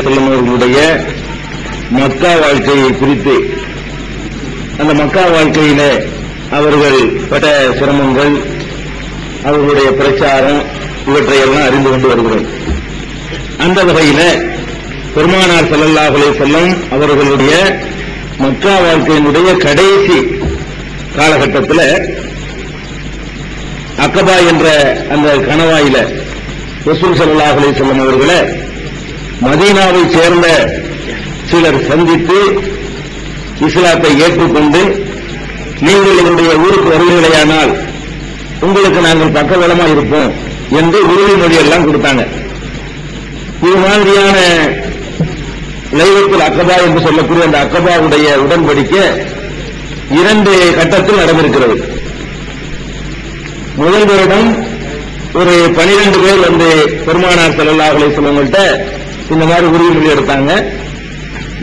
அவர்களுடைய மக்கா வாழ்க்கையை குறித்து, அந்த மக்கா வாழ்க்கையில அவர்கள் பட்ட சிரமங்கள், அவர்களுடைய பிரச்சாரம், இவற்றையெல்லாம் அறிந்து கொண்டு வருகிறோம். அந்த வகையில பெருமானார் ஸல்லல்லாஹு அலைஹி வஸல்லம் அவர்களுடைய மக்கா வாழ்க்கையினுடைய கடைசி காலகட்டத்தில் அக்கபா என்ற அந்த கணவாயில ரசூல் ஸல்லல்லாஹு அலைஹி வஸல்லம் அவர்களை மதீனாவை சேர்ந்த சிலர் சந்தித்து இஸ்லாத்தை ஏற்றுக்கொண்டு, நீங்கள் என்னுடைய ஊருக்கு வருவீர்களேயானால் உங்களுக்கு நாங்கள் பக்கபலமா இருப்போம் என்று உறுதிமொழி எல்லாம் கொடுத்தாங்க. இது மாதிரியான லைலத்துல் அக்கபா என்று சொல்லக்கூடிய அந்த அக்கபாவுடைய உடன்படிக்கை 2 கட்டத்தில் நடந்திருக்கிறது. முதல் வருடம் ஒரு 12 பேர் வந்து பெருமானார் ஸல்லல்லாஹு அலைஹி வஸல்லம் இந்த மாதிரி உறுதிமொழி எடுத்தாங்க.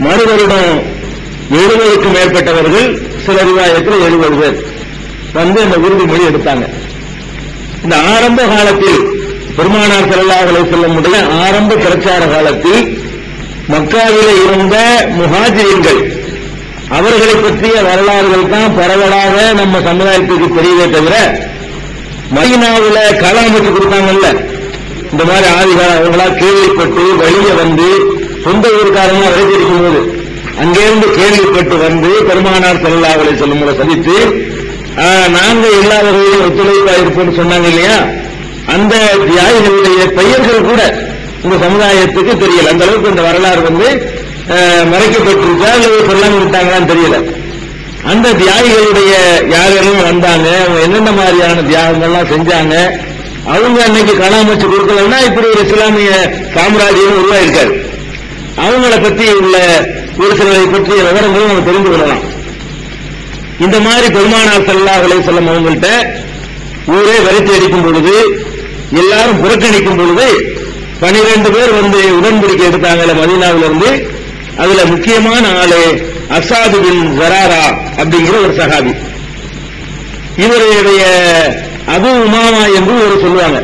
மறு வருடம் 70க்கும் மேற்பட்டவர்கள், சில ரிவாயத்தில் 70 பேர் வந்து இந்த உறுதிமொழி எடுத்தாங்க. இந்த ஆரம்ப காலத்தில் பெருமானார் ஸல்லல்லாஹு அலைஹி வஸல்லம் ஆரம்ப பிரச்சார காலத்தில் மக்காவிலே இருந்த முஹாஜிரின்கள், அவர்களை பற்றிய வரலாறுகள் தான் பரவலாக நம்ம சமுதாயத்துக்கு தெரியவே தவிர, மதீனாவுல கலாமத்து கொடுத்தாங்கல்ல, இந்த மாதிரி ஆதிகால அவங்களா கேள்விப்பட்டு வெளியே வந்து சொந்த ஊருக்காரங்க வரைக்கும் போது அங்கிருந்து கேள்விப்பட்டு வந்து பெருமானார் ஸல்லல்லாஹு அலைஹி வஸல்லம் சந்தித்து நாங்க எல்லா வகையிலும் ஒத்துழைப்பா இருப்போம்னு சொன்னாங்க இல்லையா, அந்த தியாகிகளுடைய பெயர்கள் கூட இந்த சமுதாயத்துக்கு தெரியல. அந்த அளவுக்கு இந்த வரலாறு வந்து மறைக்கப்பட்டிருக்கா இல்லை சொல்லாம விட்டாங்களான்னு தெரியல. அந்த தியாகிகளுடைய யாரெல்லாம் வந்தாங்க, அவங்க என்னென்ன மாதிரியான தியாகங்கள்லாம் செஞ்சாங்க, அவங்க அன்னைக்கு கலாமச்சு கொடுக்கலன்னா இப்படி ஒரு இஸ்லாமிய சாம்ராஜ்யம் உருவாயிருக்காரு. அவங்கள பற்றி உள்ள ஒரு சிலரை பற்றிய விவரங்களும் நம்ம தெரிந்து கொள்ளலாம். இந்த மாதிரி பெருமானார் ஸல்லல்லாஹு அலைஹி வஸல்லம் அவங்கள்ட்ட ஊரே விரட்டி அடிக்கும் பொழுது, எல்லாரும் புறக்கணிக்கும் பொழுது 12 பேர் வந்து உடன்படிக்கை எடுத்தாங்கல்ல மதீனாவிலிருந்து. அதுல முக்கியமான ஆளு அஸாத் பின் ஸராரா அப்படிங்கிற ஒரு சஹாபி. இவருடைய அபு உமாமா என்று ஒரு சொல்லுவாங்க.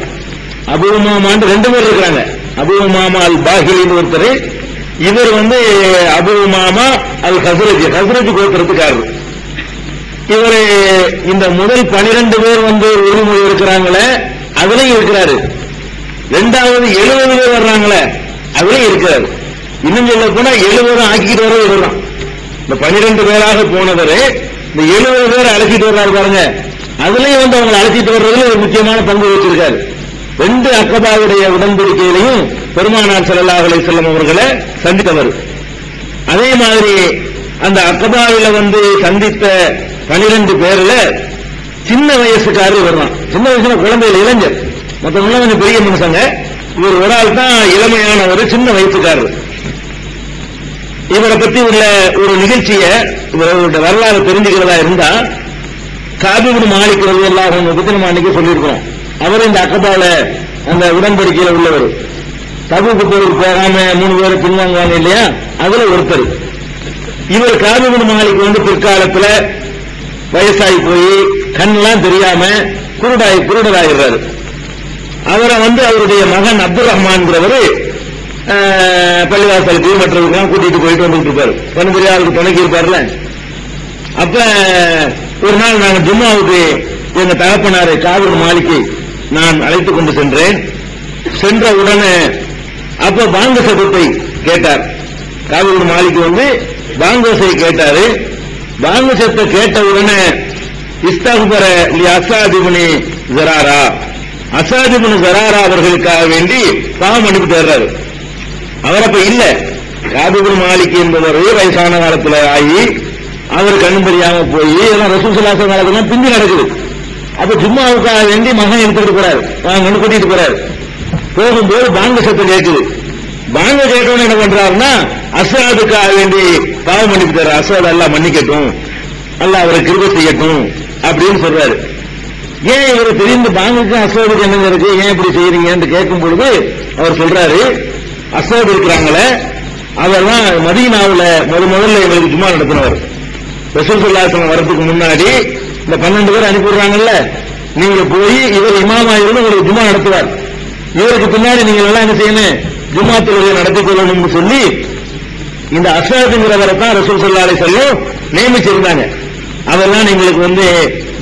அபு உமாமான்னு 2 பேர் இருக்கிறாங்க. அபு உமாமா அல் பாஹிலின்னு ஒருத்தர், இவர் வந்து அபு உமாமா அல் ஹஸ்ரஜ் கோத்திரத்துக்காரர். இவரு இந்த முதல் 12 பேர் வந்து உறுதிமொழி இருக்கிறாங்களே அதுலயும் இருக்கிறாரு. 2வது 70 பேர் வர்றாங்களே அதுலயும் இருக்கிறாரு. இன்னும் சொல்ல போனா 70 ஆக்கிட்டு வர இவர்தான். இந்த 12 பேராக போனவரு இந்த 70 பேரை அழைச்சிட்டு வர்றாரு பாருங்க, அதுலயும் வந்து அவங்க அழைச்சிட்டு வர்றதுல ஒரு முக்கியமான பங்கு வச்சிருக்காரு. 2 அக்கபாவுடைய உடன்படிக்கையிலையும் பெருமானார் ஸல்லல்லாஹு அலைஹி வஸல்லம் அவர்களை சந்தித்தவர். அதே மாதிரி அந்த அக்கபாவில வந்து சந்தித்த 12 பேர்ல சின்ன வயசுக்காரர் வருவான். சின்ன வயசுல குழந்தைகள், இளைஞர், மற்றவங்க கொஞ்சம் பெரிய மனுஷங்க. இவர் ஒரு ஆள் தான் இளமையான ஒரு சின்ன வயசுக்காரர். இவரை பற்றி உள்ள ஒரு நிகழ்ச்சியை, இவருடைய வரலாறு தெரிஞ்சுக்கிறதா இருந்தா, காபி இப்னு மாலிக் ரலியல்லாஹு அன்ஹு பத்தி நம்ம அன்னைக்கு சொல்லியிருக்கிறோம். அவர் இந்த அக்கபால அந்த உடன்படிக்கையில உள்ளவர். தபூக்கு போருக்கு போகாம 3 பேரை பின்வாங்குவாங்க இல்லையா, அதுல ஒருத்தர். இவர் காபி இப்னு மாலிக் வந்து பிற்காலத்துல வயசாகி போய் கண்ணெல்லாம் தெரியாம குருடராகிறாரு. அவரை வந்து அவருடைய மகன் அப்துல் ரஹ்மான்ங்கிறவரு பள்ளிவாசலுக்கு மற்றவர்களாம் கூட்டிட்டு போயிட்டு வந்துட்டு இருப்பாரு. கண் தெரியாதவருக்கு துணைக்கி இருப்பார்ல. அப்ப ஒரு நாள் நாங்க ஜும்மாவுக்கு எங்க தகப்பனாரை காபி இப்னு மாலிக்கை நான் அழைத்துக் கொண்டு சென்றேன். சென்ற உடனே அப்ப பாங்க சத்தத்தை கேட்டார். காபி இப்னு மாலிக் வந்து பாங்கோசை கேட்டாரு. பாங்க சத்தத்தை கேட்ட உடனே இஸ்தக்பர லி அஸாத் இப்னு ஸராரா, அஸாத் இப்னு ஸராரா அவர்களுக்காக வேண்டி பாவம் அனுப்பிட்டு வர்றாரு. அவர் அப்ப இல்ல. காபி இப்னு மாலிக் என்பவர் வயசான காலத்துல ஆகி அவர் கண்ணு தெரியாம போய் ரசூல் ஸல்லல்லாஹு அலைஹி வஸல்லம் பிந்தி நடக்குது. அப்ப ஜும்மாவுக்காக வேண்டி மகன் எடுத்துட்டு போறாரு, வாங்கன்னு கூட்டிட்டு போறாரு. போகும்போது பாங்க சத்தம் கேட்குது. பாங்க கேட்டவன என்ன பண்றாருன்னா, அஸாதுக்காக வேண்டி பாவம் மன்னிப்பு, அஸாத் அல்லாஹ் மன்னிக்கட்டும், அல்லாஹ் அவரை கிருபை செய்யட்டும் அப்படின்னு சொல்றாரு. ஏன் இவர் தெரிந்து பாங்குக்கு அஸாதுக்கு என்னங்க இருக்கு, ஏன் இப்படி செய்யறீங்கன்னு கேட்கும் பொழுது அவர் சொல்றாரு, அஸாத் இருக்கிறாங்களே அவர் தான் மதீனாவுல முதல்ல எங்களுக்கு ஜும்மா நடத்தினவர். ரசூல் ஸல்லல்லாஹு அலைஹி வஸல்லம் வரதுக்கு முன்னாடி இந்த 12 பேர் அனுப்பிடுறாங்கல்ல, நீங்க போய் இவர் இமாமா இருந்து உங்களுக்கு ஜும்மா நடத்துவார். இவருக்கு பின்னாடி நீங்க எல்லாம் என்ன செய்யணும், ஜும்மா தொழுகை நடத்திக் கொள்ளணும்னு சொல்லி இந்த அஸ்ஸாதுங்கிறவரை தான் ரசூல் ஸல்லல்லாஹு அலைஹி வஸல்லம் நியமிச்சிருந்தாங்க. அவர்தான் எங்களுக்கு வந்து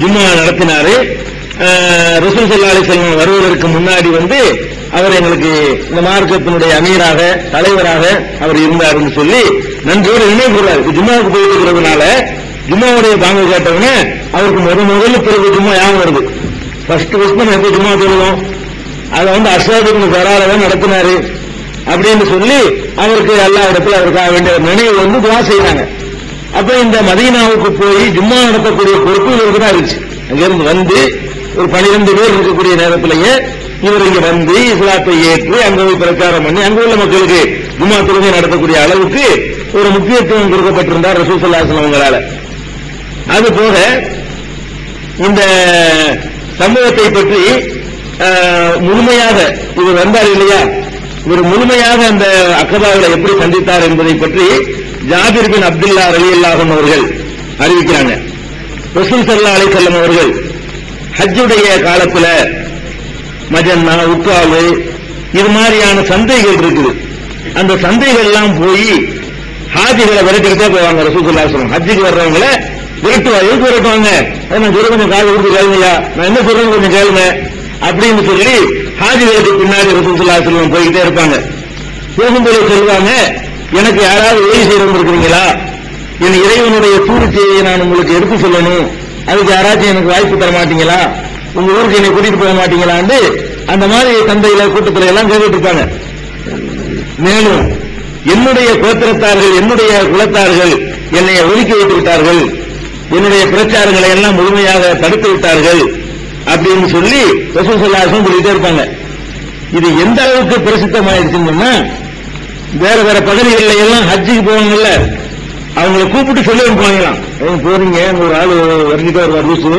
ஜும்மா நடத்தினாரு. ரசூல் ஸல்லல்லாஹு அலைஹி வஸல்லம் வருவதற்கு முன்னாடி வந்து அவர் எங்களுக்கு இந்த மார்க்கத்தினுடைய அமீராக தலைவராக அவர் இருந்தாருன்னு சொல்லி நன்றியோடு நினைவுறாரு. ஜும்மாவுக்கு போயிட்டு இருக்கிறதுனால ஜும்மாவுடைய பாங்கு கேட்டவனே அவருக்கு முதல்ல பிறகு ஜும்மா ஞாபகம் வருது. ஃபர்ஸ்ட் நம்ம எப்போ ஜும்மா சொல்லுவோம், அதை வந்து அஸ்ஸாதுக்கு கராரதான் நடத்தினாரு அப்படின்னு சொல்லி அவருக்கு எல்லா இடத்துல அவருக்காக வேண்டிய நினைவு வந்து துவா செய்யறாங்க. அப்ப இந்த மதீனாவுக்கு போய் ஜும்மா நடத்தக்கூடிய பொறுப்பு இவருக்கு தான் இருந்துச்சு. அங்கிருந்து வந்து ஒரு 12 பேர் இருக்கக்கூடிய நேரத்திலேயே இவர் இங்க வந்து இஸ்லாத்தை ஏற்று அங்க போய் பிரச்சாரம் பண்ணி அங்க உள்ள மக்களுக்கு ஜும்மா தொழுகை நடத்தக்கூடிய அளவுக்கு ஒரு முக்கியத்துவம் கொடுக்கப்பட்டிருந்தார் ரசூல் ஸல்லல்லாஹு அலைஹி வஸல்லம் அவங்களால. அது போக இந்த சம்பவத்தை பற்றி முழுமையாக இவர் வந்தார் இல்லையா, இவர் முழுமையாக அந்த அக்கபாவில் எப்படி சந்தித்தார் என்பதை பற்றி ஜாபிர் பின் அப்துல்லா ரலியல்லாஹு அன்ஹு அவர்கள் அறிவிக்கிறாங்க. ரசூல் ஸல்லல்லாஹு அலைஹி வஸல்லம் அவர்கள் ஹஜ்ஜுடைய காலத்துல மஜன்னா உக்காலு இது மாதிரியான சந்தைகள் இருக்குது. அந்த சந்தைகள் எல்லாம் போய் ஹாஜிகளை விரட்டிக்கிட்டே போவாங்க. ரசூல் ஸல்லல்லாஹு அலைஹி வஸல்லம் ஹஜ்ஜுக்கு வர்றவங்கள விரட்டுவாங்க. எதுக்கு விரட்டுவாங்க, நான் சொல்ல கொஞ்சம் காது கொடுத்து கேளுங்கயா, நான் என்ன சொல்றேன்னு கொஞ்சம் கேளுங்க அப்படின்னு சொல்லி ஹாஜிகளுக்கு பின்னாடி ரசூல் ஸல்லல்லாஹு அலைஹி வஸல்லம் போய்கிட்டே இருப்பாங்க. போகும்போது சொல்லுவாங்க, எனக்கு யாராவது உதவி செய்து இருக்கிறீங்களா, என் இறைவனுடைய தூது செய்தியை நான் உங்களுக்கு எடுத்து சொல்லணும், அதுக்கு யாராச்சும் எனக்கு வாய்ப்பு தர மாட்டீங்களா, உங்க ஊருக்கு என்னை கூட்டிட்டு போக மாட்டீங்களான்னு அந்த மாதிரி சந்தையில கூட்டத்தில் எல்லாம் கேட்டுட்டு இருப்பாங்க. மேலும் என்னுடைய கோத்திரத்தார்கள் என்னுடைய குலத்தார்கள் என்னை ஒதுக்கி வைத்து விட்டார்கள், என்னுடைய பிரச்சாரங்களை எல்லாம் முழுமையாக தடுத்து விட்டார்கள் அப்படின்னு சொல்லி ரசூல் ஸல்லல்லாஹு அலைஹி வஸல்லம் சொல்லிட்டே இருப்பாங்க. இது எந்த அளவுக்கு பிரசித்தமாயிடுச்சுன்னா, வேற வேற பகுதிகளில் எல்லாம் ஹஜ்ஜுக்கு போவாங்கல்ல, அவங்களை கூப்பிட்டு சொல்லி அனுப்புவாங்களாம், போறீங்க ஒரு ஆள் வரைஞ்சிட்டு வருவார் ரூசு,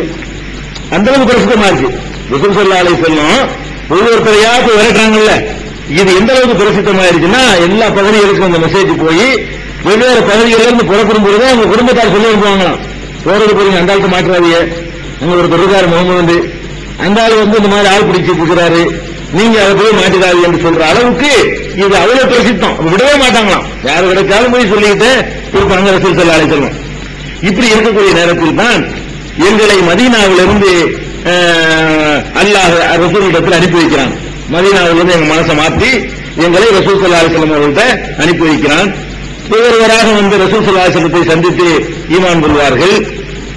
அந்த அளவுக்கு பிரசித்தமா இருக்கு. ரசூல் ஸல்லல்லாஹு அலைஹி வஸல்லம் ஒவ்வொருத்தரையாவது விரட்டுறாங்கல்ல, இது எந்த அளவுக்கு பிரசித்தமாயிருச்சுன்னா எல்லா பகுதிகளுக்கும் அந்த மெசேஜ் போய் வெவ்வேறு பகுதிகளிலிருந்து புறப்படும் பொழுது அவங்க குடும்பத்தார் சொல்லி அனுப்புவாங்களாம், போறது போறீங்க அந்த ஆளுக்கு மாற்றாதீங்க, அங்க ஒரு பெருகார் முகமது அந்த ஆள் வந்து இந்த மாதிரி ஆள் பிடிச்சிட்டு இருக்கிறாரு, நீங்க அதை போய் மாட்டிடாது என்று சொல்ற அளவுக்கு இது அவ்வளவு பிரசித்தம். விடவே மாட்டாங்களாம், யாரு கிடைச்சாலும் போய் சொல்லிக்கிட்டு இருப்பாங்க ரசூல் ஸல்லல்லாஹு அலைஹி வஸல்லம். இப்படி இருக்கக்கூடிய நேரத்தில் தான் எங்களை மதீனாவிலிருந்து அல்லாஹ் ரசூலிடத்தில் அனுப்பி வைக்கிறான். மதீனாவிலிருந்து எங்க மனசை மாற்றி எங்களை ரசூல் ஸல்லல்லாஹு அலைஹி வஸல்லம் அவர்கள்ட்ட அனுப்பி வைக்கிறான். ஒவ்வொருவராக வந்து ரசூல் ஸல்லல்லாஹு அலைஹி வஸல்லத்தை சந்தித்து ஈமான் கொள்வார்கள்.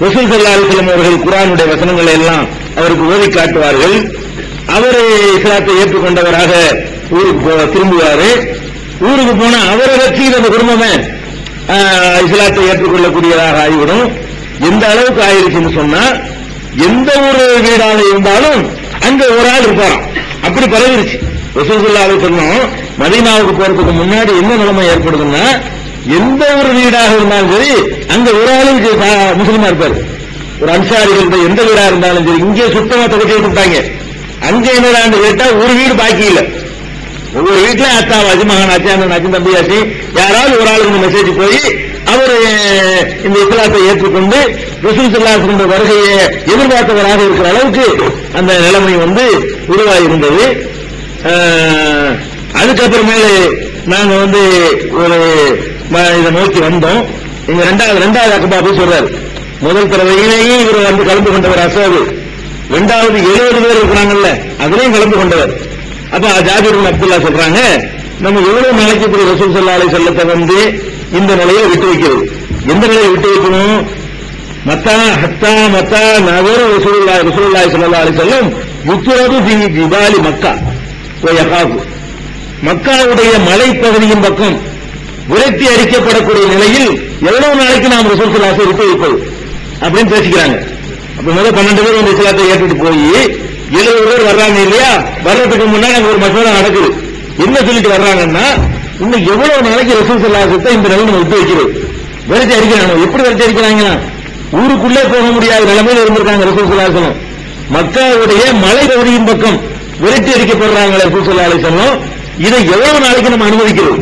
ரசூல் ஸல்லல்லாஹு அலைஹி வஸல்லம் அவர்கள் குர்ஆனுடைய வசனங்களை எல்லாம் அவருக்கு ஓதி காட்டுவார்கள். அவரை இஸ்லாத்தை ஏற்றுக்கொண்டவராக ஊருக்கு திரும்புவாரு. ஊருக்கு போனா அவரை வச்சு அந்த குடும்பமே இஸ்லாத்தை ஏற்றுக்கொள்ளக்கூடியதாக ஆகிவிடும். எந்த அளவுக்கு ஆயிருச்சுன்னு சொன்னா, எந்த ஒரு வீடாக இருந்தாலும் அங்க ஒரு ஆள் இருப்பாராம், அப்படி பரவிருச்சு. ரசூல் ஸல்லல்லாஹு அலைஹி வஸல்லம் மதீனாவுக்கு போறதுக்கு முன்னாடி என்ன நிலைமை ஏற்படுதுன்னா, எந்த ஒரு வீடாக இருந்தாலும் சரி அங்க ஒரு ஆளுக்கு முஸ்லிமா இருப்பாரு. ஒரு அன்சாரிகளுடைய எந்த வீடா இருந்தாலும் சரி, இங்கே சுத்தமா தொகுத்து விட்டுட்டாங்க, அங்க என்னடான்னு கேட்டா ஒரு வீடு பாக்கி இல்லை. ஒவ்வொரு வீட்டுல அத்தாவாச்சு மகனாச்சு அண்ணனாச்சு தம்பியாச்சு யாராவது ஒரு ஆளுக்கு மெசேஜ் போய் அவர் இந்த இஸ்லாத்தை ஏற்றுக்கொண்டு ரசூல் ஸல்லல்லாஹு அலைஹி வஸல்லம் வருகையை எதிர்பார்த்தவராக இருக்கிற அளவுக்கு அந்த நிலைமை வந்து உருவாகி இருந்தது. அதுக்கப்புறமேலே நாங்க வந்து ஒரு இதை நோக்கி வந்தோம். இங்க ரெண்டாவது அக்கபா போய் சொல்றாரு, முதல் தடவையிலேயே இவர் வந்து கலந்து கொண்டவர் அஸ்ஸாது, இரண்டாவது 70 பேர் இருக்கிறாங்கல்ல அதுலயும் கலந்து கொண்டவர். அப்ப ஜாபிர் பின் அப்துல்லா சொல்றாங்க, நம்ம எவ்வளவு நாளைக்கு இப்படி ரசூல் ஸல்லல்லாஹு அலைஹி வஸல்லத்தை வந்து இந்த நிலையை விட்டு வைக்கிறது, எந்த நிலையை விட்டு வைக்கணும், மத்தா நகர ரசூலுல்லாஹி ஸல்லல்லாஹு அலைஹி வஸல்லம் யுக்ரது ஃபீ ஜிபாலி மக்கா வ யகாஃபு, மக்காவுடைய மலைப்பகுதியின் பக்கம் விரட்டி அடிக்கப்படக்கூடிய நிலையில் எவ்வளவு நாளைக்கு நாம் ரசூல் ஸல்லல்லாஹு அலைஹி வஸல்லம் விட்டு வைப்பது அப்படின்னு பேசிக்கிறாங்க. அப்ப முதல் 12 பேர் வந்து இஸ்லாத்தை ஏற்றுட்டு போய் 70 பேர் வர்றாங்க இல்லையா, வர்றதுக்கு முன்னாடி ஒரு மசோதா நடக்குது. என்ன சொல்லிட்டு வர்றாங்கன்னா, இன்னும் எவ்வளவு நாளைக்கு ரசூல் ஸல்லல்லாஹு அலைஹி வஸல்லம் இந்த நிலைமை விட்டு வைக்கிறது, விரட்டி அடிக்கிறாங்க. எப்படி விரட்டி அடிக்கிறாங்கன்னா, ஊருக்குள்ளே போக முடியாத நிலைமையில் இருந்திருக்காங்க ரசூல் ஸல்லல்லாஹு அலைஹி வஸல்லம். மக்காவுடைய மலை பகுதியின் பக்கம் விரட்டி அடிக்கப்படுறாங்க ரசூல் ஸல்லல்லாஹு அலைஹி வஸல்லம். இதை எவ்வளவு நாளைக்கு நம்ம அனுமதிக்கிறோம்,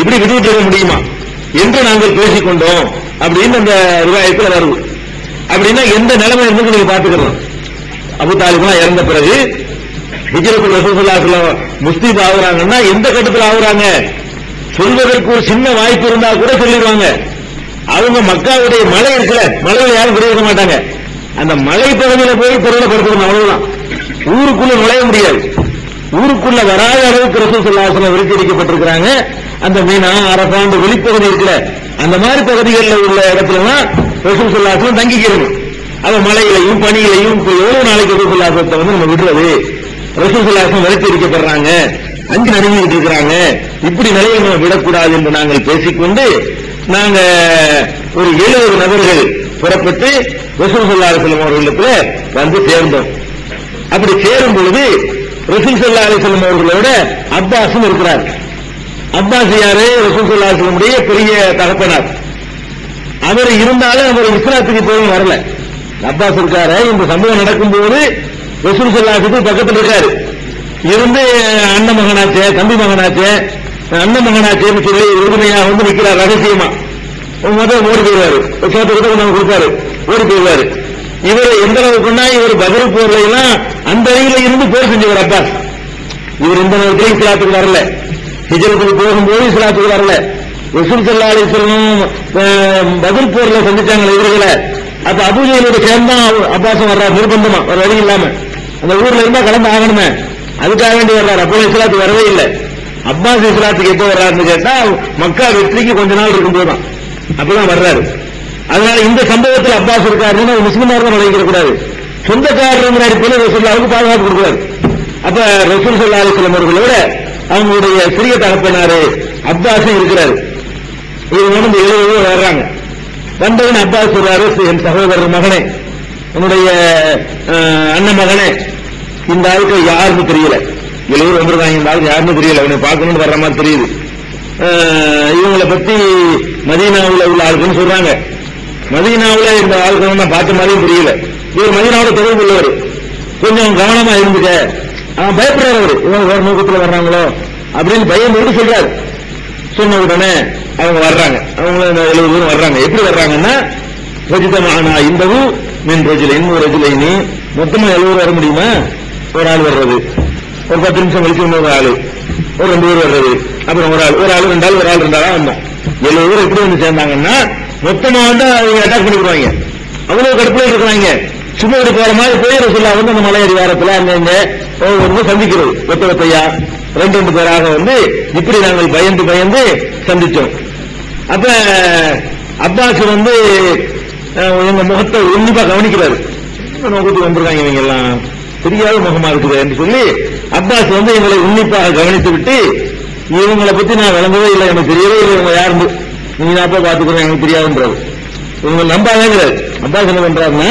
இப்படி விட்டுவிட்டு முடியுமா என்று நாங்கள் பேசிக்கொண்டோம் அப்படின்னு அந்த ரிவாயத்தில் வருது. அப்படின்னா எந்த நிலைமை இருந்து நீங்க பாத்துக்கலாம். அபூ தாலிப் இறந்த பிறகு ஹிஜ்ரத்துல் ரசூலுல்லாஹி ஸல்லல்லாஹு அலைஹி வஸல்லம் முஸ்லிம் ஆகுறாங்கன்னா எந்த கட்டத்தில் ஆகுறாங்க? சொல்வதற்கு ஒரு சின்ன வாய்ப்பு இருந்தா கூட சொல்லிடுவாங்க. அவங்க மக்காவுடைய மலை இருக்குல்ல, மலையில யாரும் குடியிருக்க மாட்டாங்க. அந்த மலை பகுதியில போய் பொருளை படுத்தணும், அவ்வளவுதான். ஊருக்குள்ள நுழைய முடியாது. ஊருக்குள்ள வராத அளவுக்கு ரசூல் ஸல்லல்லாஹு அலைஹி வஸல்லம் விரிக்கப்பட்டிருக்கிறாங்க. அந்த மீனா அரபா அந்த வெளிப்பகுதி இருக்குல்ல, அந்த மாதிரி பகுதிகளில் உள்ள இடத்துலதான் ரசூல் ஸல்லல்லாஹு அலைஹி வஸல்லம் தங்கிக்கிறது. அது மலையிலையும் பனியிலையும் எவ்வளவு நாளைக்கு ரசூல் ஸல்லல்லாஹு அலைஹி வஸல்லம் நம்ம விடுறது? ரசூல் ஸல்லல்லாஹு அலைஹி வஸல்லம் விரிக்கப்படுறாங்க, அஞ்சு நடுங்கிட்டு இருக்கிறாங்க. இப்படி நிலையை நம்ம விடக்கூடாது என்று நாங்கள் பேசிக்கொண்டு நாங்க ஒரு 70 நபர்கள் புறப்பட்டு ரசூல் ஸல்லல்லாஹு அலைஹி வஸல்லம் அவர்களிடத்துல வந்து சேர்ந்தோம். அப்படி சேரும் பொழுது ரசூல் ஸல்லல்லாஹு அலைஹி வஸல்லம் அவர்களோட அப்பாஸும் இருக்கிறார். அப்பாஸ் யாரு? ரசூல் ஸல்லல்லாஹு அலைஹி வஸல்லம் பெரிய தகப்பனார். அவர் இருந்தாலும் அவர் இஸ்லாத்துக்கு போய் வரல. அப்பாஸ் இருக்காரு. இந்த சம்பவம் நடக்கும்போது ரசூல் ஸல்லல்லாஹு அலைஹி வஸல்லம் பக்கத்தில் இருக்காரு. இருந்து அண்ணன் மகனாச்சே, தம்பி மகனாச்சே, அண்ணன் மகனாச்சேன்னு சொல்லி உறுதுணையாக வந்து நிற்கிறார் ரகசியமா. முதல் ஓடி போயிடுவாரு, கொஞ்சம் கொடுப்பாரு, ஓடி போயிடுவாரு. இவர் எந்த அளவுக்குன்னா இவர் பதில் போர்ல எல்லாம் அந்த அருகில இருந்து போர் செஞ்சவர் அப்பாஸ். இவர் இந்த நேரத்தில் இஸ்லாத்துக்கு வரல, ஹிஜ்ரத்துக்கு போகும்போது இஸ்லாத்துக்கு வரல. ரசூல் ஸல்லல்லாஹு அலைஹி வஸல்லம் பதில் போர்ல சந்திச்சாங்க இவர்களை. அப்ப அபூஜஹலோட சேர்ந்தா அப்பாஸும் வர்றாரு நிர்பந்தமா, ஒரு வழி இல்லாம. அந்த ஊர்ல இருந்தா கலந்து ஆகணுமே, அதுக்காக வேண்டி வர்றாரு. அப்போ இஸ்லாத்துக்கு வரவே இல்லை. அப்பாஸ் இஸ்லாத்துக்கு எப்போ வர்றாருன்னு கேட்டா மக்கா வெற்றிக்கு கொஞ்ச நாள் இருக்கும் போதுதான், அப்பதான் வர்றாரு. அதனால இந்த சம்பவத்தில் அப்பாஸ் இருக்காருன்னு முஸ்லிமார்கள் நினைக்க கூடாது. சொந்தக்காரர் அடிப்படையில் ரசூலுல்லாஹ்வுக்கு பாதுகாப்பு கொடுக்கிறார். அப்ப ரசூல் ஸல்லல்லாஹு அலைஹி வஸல்லம் அவர்களோட அவங்களுடைய சிறிய தகப்பனாரு அப்பாஸும் இருக்கிறாரு. இவங்க வந்து 70 பேர் வர்றாங்க. வந்தவன் அப்பாஸ் சொல்றாரு, என் சகோதரர் மகனே, என்னுடைய அண்ணன் மகனே, இந்த ஆளுக்கு யாருன்னு தெரியல. 70 வந்துருக்காங்க, இந்த ஆளுக்கு யாருன்னு தெரியல, அவனை பார்க்கணும்னு வர்ற மாதிரி தெரியுது. இவங்களை பத்தி மதீனாவுல உள்ள ஆளுக்குன்னு சொல்றாங்க. மதீனாவுல இந்த ஆளுக்கு நான் பார்த்த மாதிரியும் தெரியல. இவர் மதீனாவோட தொடர்பு உள்ளவர், கொஞ்சம் கவனமா இருந்துக்க. அவன் பயப்படுறாரு. அவரு இவங்க வேற நோக்கத்தில் வர்றாங்களோ அப்படின்னு பயம் போட்டு சொல்றாரு. சொன்ன உடனே அவங்க வர்றாங்க. அவங்க 70 பேரும் வர்றாங்க. எப்படி வர்றாங்கன்னா ரஜிதமானா இந்தவும் மின் ரஜில இன்னொரு ரஜிலைனி, மொத்தமா 70 வர முடியுமா? ஒரு ஆள் வர்றது, ஒரு 10 நிமிஷம் கழிச்சு இன்னொரு ஆளு, ஒரு 2 பேர் வர்றது, அப்புறம் ஒரு ஆள் 2 ஆள், ஒரு ஆள் 2 ஆளா வந்தோம். 70 பேர் எப்படி வந்து சேர்ந்தாங்கன்னா மொத்தமா வந்து அவங்க அட்டாக் பண்ணிடுவாங்க. அவ்வளவு கடுப்புல இருக்கிறாங்க. சும்மா ஒரு போற மாதிரி போய் ரசூலுல்லாஹ் வந்து அந்த மலை அடிவாரத்தில் அங்க ஒவ்வொரு சந்திக்கிறது, ஒத்தையா 2 பேராக வந்து இப்படி நாங்கள் பயந்து சந்திச்சோம். அப்ப அப்பாஸ் வந்து எங்க முகத்தை உன்னிப்பா கவனிக்கிறாரு. முகத்துக்கு வந்திருக்காங்க இவங்க எல்லாம், தெரியாத முகமா இருக்குது என்று சொல்லி அப்பாஸ் வந்து எங்களை உன்னிப்பாக கவனித்து விட்டு, இவங்களை பத்தி நான் விளங்கவே இல்லை, எனக்கு தெரியவே இல்லை இவங்க யாருந்து, நீங்க அப்பா பாத்துக்கிறேன் எனக்கு தெரியாதுன்றாரு. இவங்க நம்பாதேங்கிறாரு. அப்பாஸ் என்ன பண்றாருன்னா,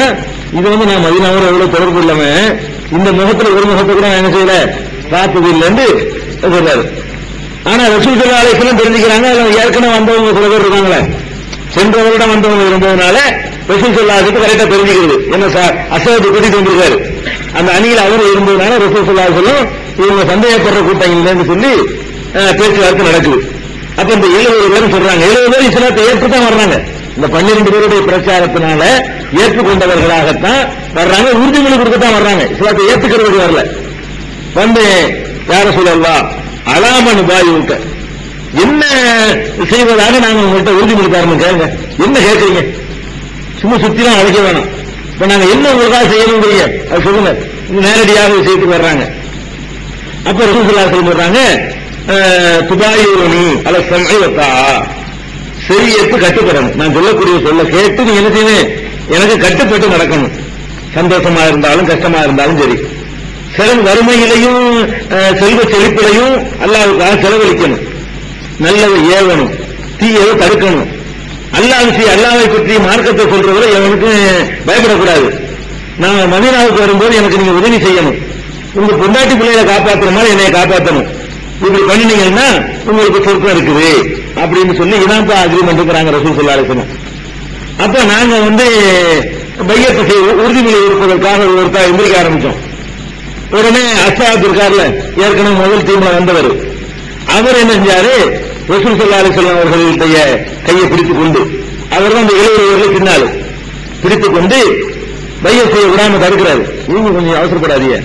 இது வந்து நான் மதீனாவோட எவ்வளவு தொடர்பு இல்லாம இந்த முகத்துல ஒரு முகத்தை கூட நான் என்ன செய்யல, பார்த்தது இல்லைன்னு சொல்றாரு. ஆனா ரசூல் ஸல்லல்லாஹு அலைஹி வஸல்லம் தெரிஞ்சுக்கிறாங்க. ஏற்கனவே வந்தவங்க சில பேர் இருக்காங்களே, சென்ற வருடம் வந்தவங்க இருந்ததுனால ரசூல் ஸல்லல்லாஹு அலைஹி வஸல்லம் கரெக்டா தெரிஞ்சுக்கிறது. என்ன சார் அசவத்தை கூட்டிட்டு வந்திருக்காரு, அந்த அணியில் அவர் இருந்ததுனால ரசூல் ஸல்லல்லாஹு அலைஹி வஸல்லம் இவங்க சந்தேகப்படுற கூட்டம் இல்லைன்னு சொல்லி பேச்சுவார்த்தை நடக்குது. அப்ப இந்த 70 பேரும் சொல்றாங்க, 70 பேர் இஸ்லாத்தை ஏற்றுதான் வர்றாங்க. இந்த 12 பேருடைய பிரச்சாரத்தினால ஏற்றுக்கொண்டவர்களாகத்தான் வர்றாங்க, உறுதிமொழி கொடுக்கத்தான் வர்றாங்க, இஸ்லாத்தை ஏற்றுக்கிறதுக்கு வரல. வந்து யார சொல்லலாம் அலாமன் பாயுக்க, என்ன செய்வதாக நாங்க உங்கள்கிட்ட உறுதிமொழி தரணும், கேளுங்க. என்ன கேட்கறீங்க? சும்மா சுத்திலாம் அழைக்க வேணாம். இப்ப நாங்க என்ன உங்களுக்காக செய்யணுங்கிறீங்க அது சொல்லுங்க. நேரடியாக விஷயத்துக்கு வர்றாங்க. அப்ப ரசூல் ஸல்லல்லாஹு அலைஹி வஸல்லம் சொல்றாங்க, துபாயூனி அல ஸம்இ வ தஆ, சரியத்து கட்டுப்படணும். நான் சொல்லக்கூடிய சொல்ல கேட்டு நீ என்ன செய்யணும், எனக்கு கட்டுப்பட்டு நடக்கணும். சந்தோஷமா இருந்தாலும் கஷ்டமா இருந்தாலும் சரி, சிறந்த வறுமையிலையும் செல்வ செழிப்பிலையும் அல்லாஹ்வுக்காக செலவழிக்கணும். நல்லதை ஏவணும், தீயதை தடுக்கணும். அல்லாஹ்வை பற்றி மார்க்கத்தை சொல்றவரை எனக்கு பயப்படக்கூடாது. நான் மதீனாவுக்கு வரும்போது எனக்கு நீங்க உதவி செய்யணும். உங்க பொண்டாட்டி பிள்ளைகளை காப்பாற்றுற மாதிரி என்னை காப்பாற்றணும். இப்படி பண்ணினீங்கன்னா உங்களுக்கு சொர்க்கம் இருக்குது அப்படின்னு சொல்லி இதான்ப்பா அக்ரிமெண்ட் இருக்கிறாங்க ரசூல் ஸல்லல்லாஹு அலைஹி வஸல்லம். அப்ப நாங்க வந்து பையத்தை உறுதிமொழி இருப்பதற்காக ஒருத்தா எந்திரிக்க ஆரம்பிச்சோம். உடனே அஸ்ஸாத் இருக்கார்ல, ஏற்கனவே முதல் டீம்ல வந்தவர், அவர் என்ன செஞ்சாரு, ரசூல் ஸல்லல்லாஹு அலைஹி வஸல்லம் அவர்களுடைய கையை பிடித்துக் கொண்டு, அவர் தான் அந்த 70 பேர்ல பின்னால பிடித்துக் கொண்டு பைய செய்ய விடாம தடுக்கிறாரு. நீங்க கொஞ்சம் அவசரப்படாதீங்க,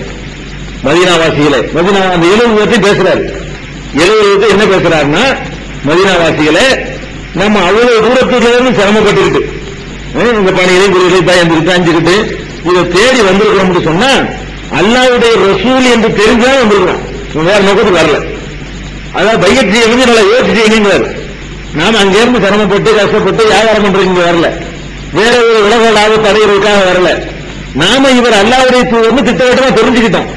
மதீனாவாசிகளை மதீனா அந்த 70 பத்தி பேசுறாரு. 70 என்ன பேசுறாருன்னா, மதீனாவாசிகளை நம்ம அவ்வளவு தூரத்துல இருந்து சிரமப்பட்டுக்கிட்டு இந்த பணிகளையும் குறிகளை பயந்துக்கிட்டு அஞ்சுக்கிட்டு இதை தேடி வந்திருக்கிறோம்னு சொன்னா அல்லாஹ்வுடைய ரசூல் என்று தெரிஞ்சாலும் வந்திருக்கிறோம், வேற நோக்கத்துக்கு வரல. அதாவது பையத் செய்ய நல்லா யோசிச்சு செய்யணுங்கிறார். நாம அங்கிருந்து சிரமப்பட்டு கஷ்டப்பட்டு வியாபாரம் பண்றீங்க வரல, வேற ஒரு உலக லாபத்தை அடைகிறதுக்காக வரல. நாம இவர் அல்லாஹ்வுடைய தூதர்னு திட்டவட்டமா தெரிஞ்சுக்கிட்டோம்.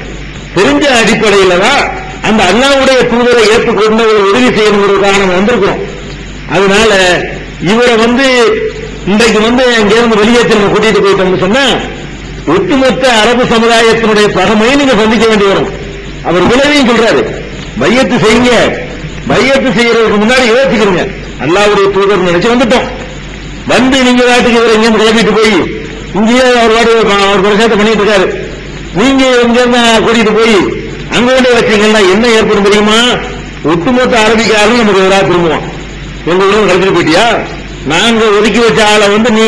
தெரிஞ்ச அடிப்படையில தான் அந்த அல்லாஹ்வுடைய தூதரை ஏற்றுக்கொண்டு ஒரு உதவி செய்யணுங்கிறதுக்காக நம்ம வந்திருக்கிறோம். அதனால இவரை இன்றைக்கு அங்கிருந்து வெளியேற்றி நம்ம கூட்டிட்டு போயிட்டோம்னு சொன்னா ஒட்டுமொத்த அரபு சமுதாயத்தினுடைய பகமையை நீங்க சந்திக்க வேண்டி வரும். அவர் விளைவையும் சொல்றாரு, பையத்து செய்யுங்க, பையத்து செய்யறதுக்கு முன்னாடி யோசிக்கிறீங்க. அல்லாஹ்வுடைய தூதர் நினைச்சு வந்துட்டோம், நீங்க வாட்டுக்கு இவர் எங்கேயும் கிளம்பிட்டு போய் இங்கேயே அவர் பிரசாதத்தை பண்ணிட்டு இருக்காரு, நீங்க எங்க கூட்டிட்டு போய் அங்க கொண்டே வச்சீங்கன்னா என்ன ஏற்படும் தெரியுமா? ஒட்டுமொத்த அரபிக்காரும் நமக்கு எதிராக திரும்புவான். எங்க ஊரும் கழிச்சுட்டு போயிட்டியா, நாங்க ஒதுக்கி வச்ச ஆளை நீ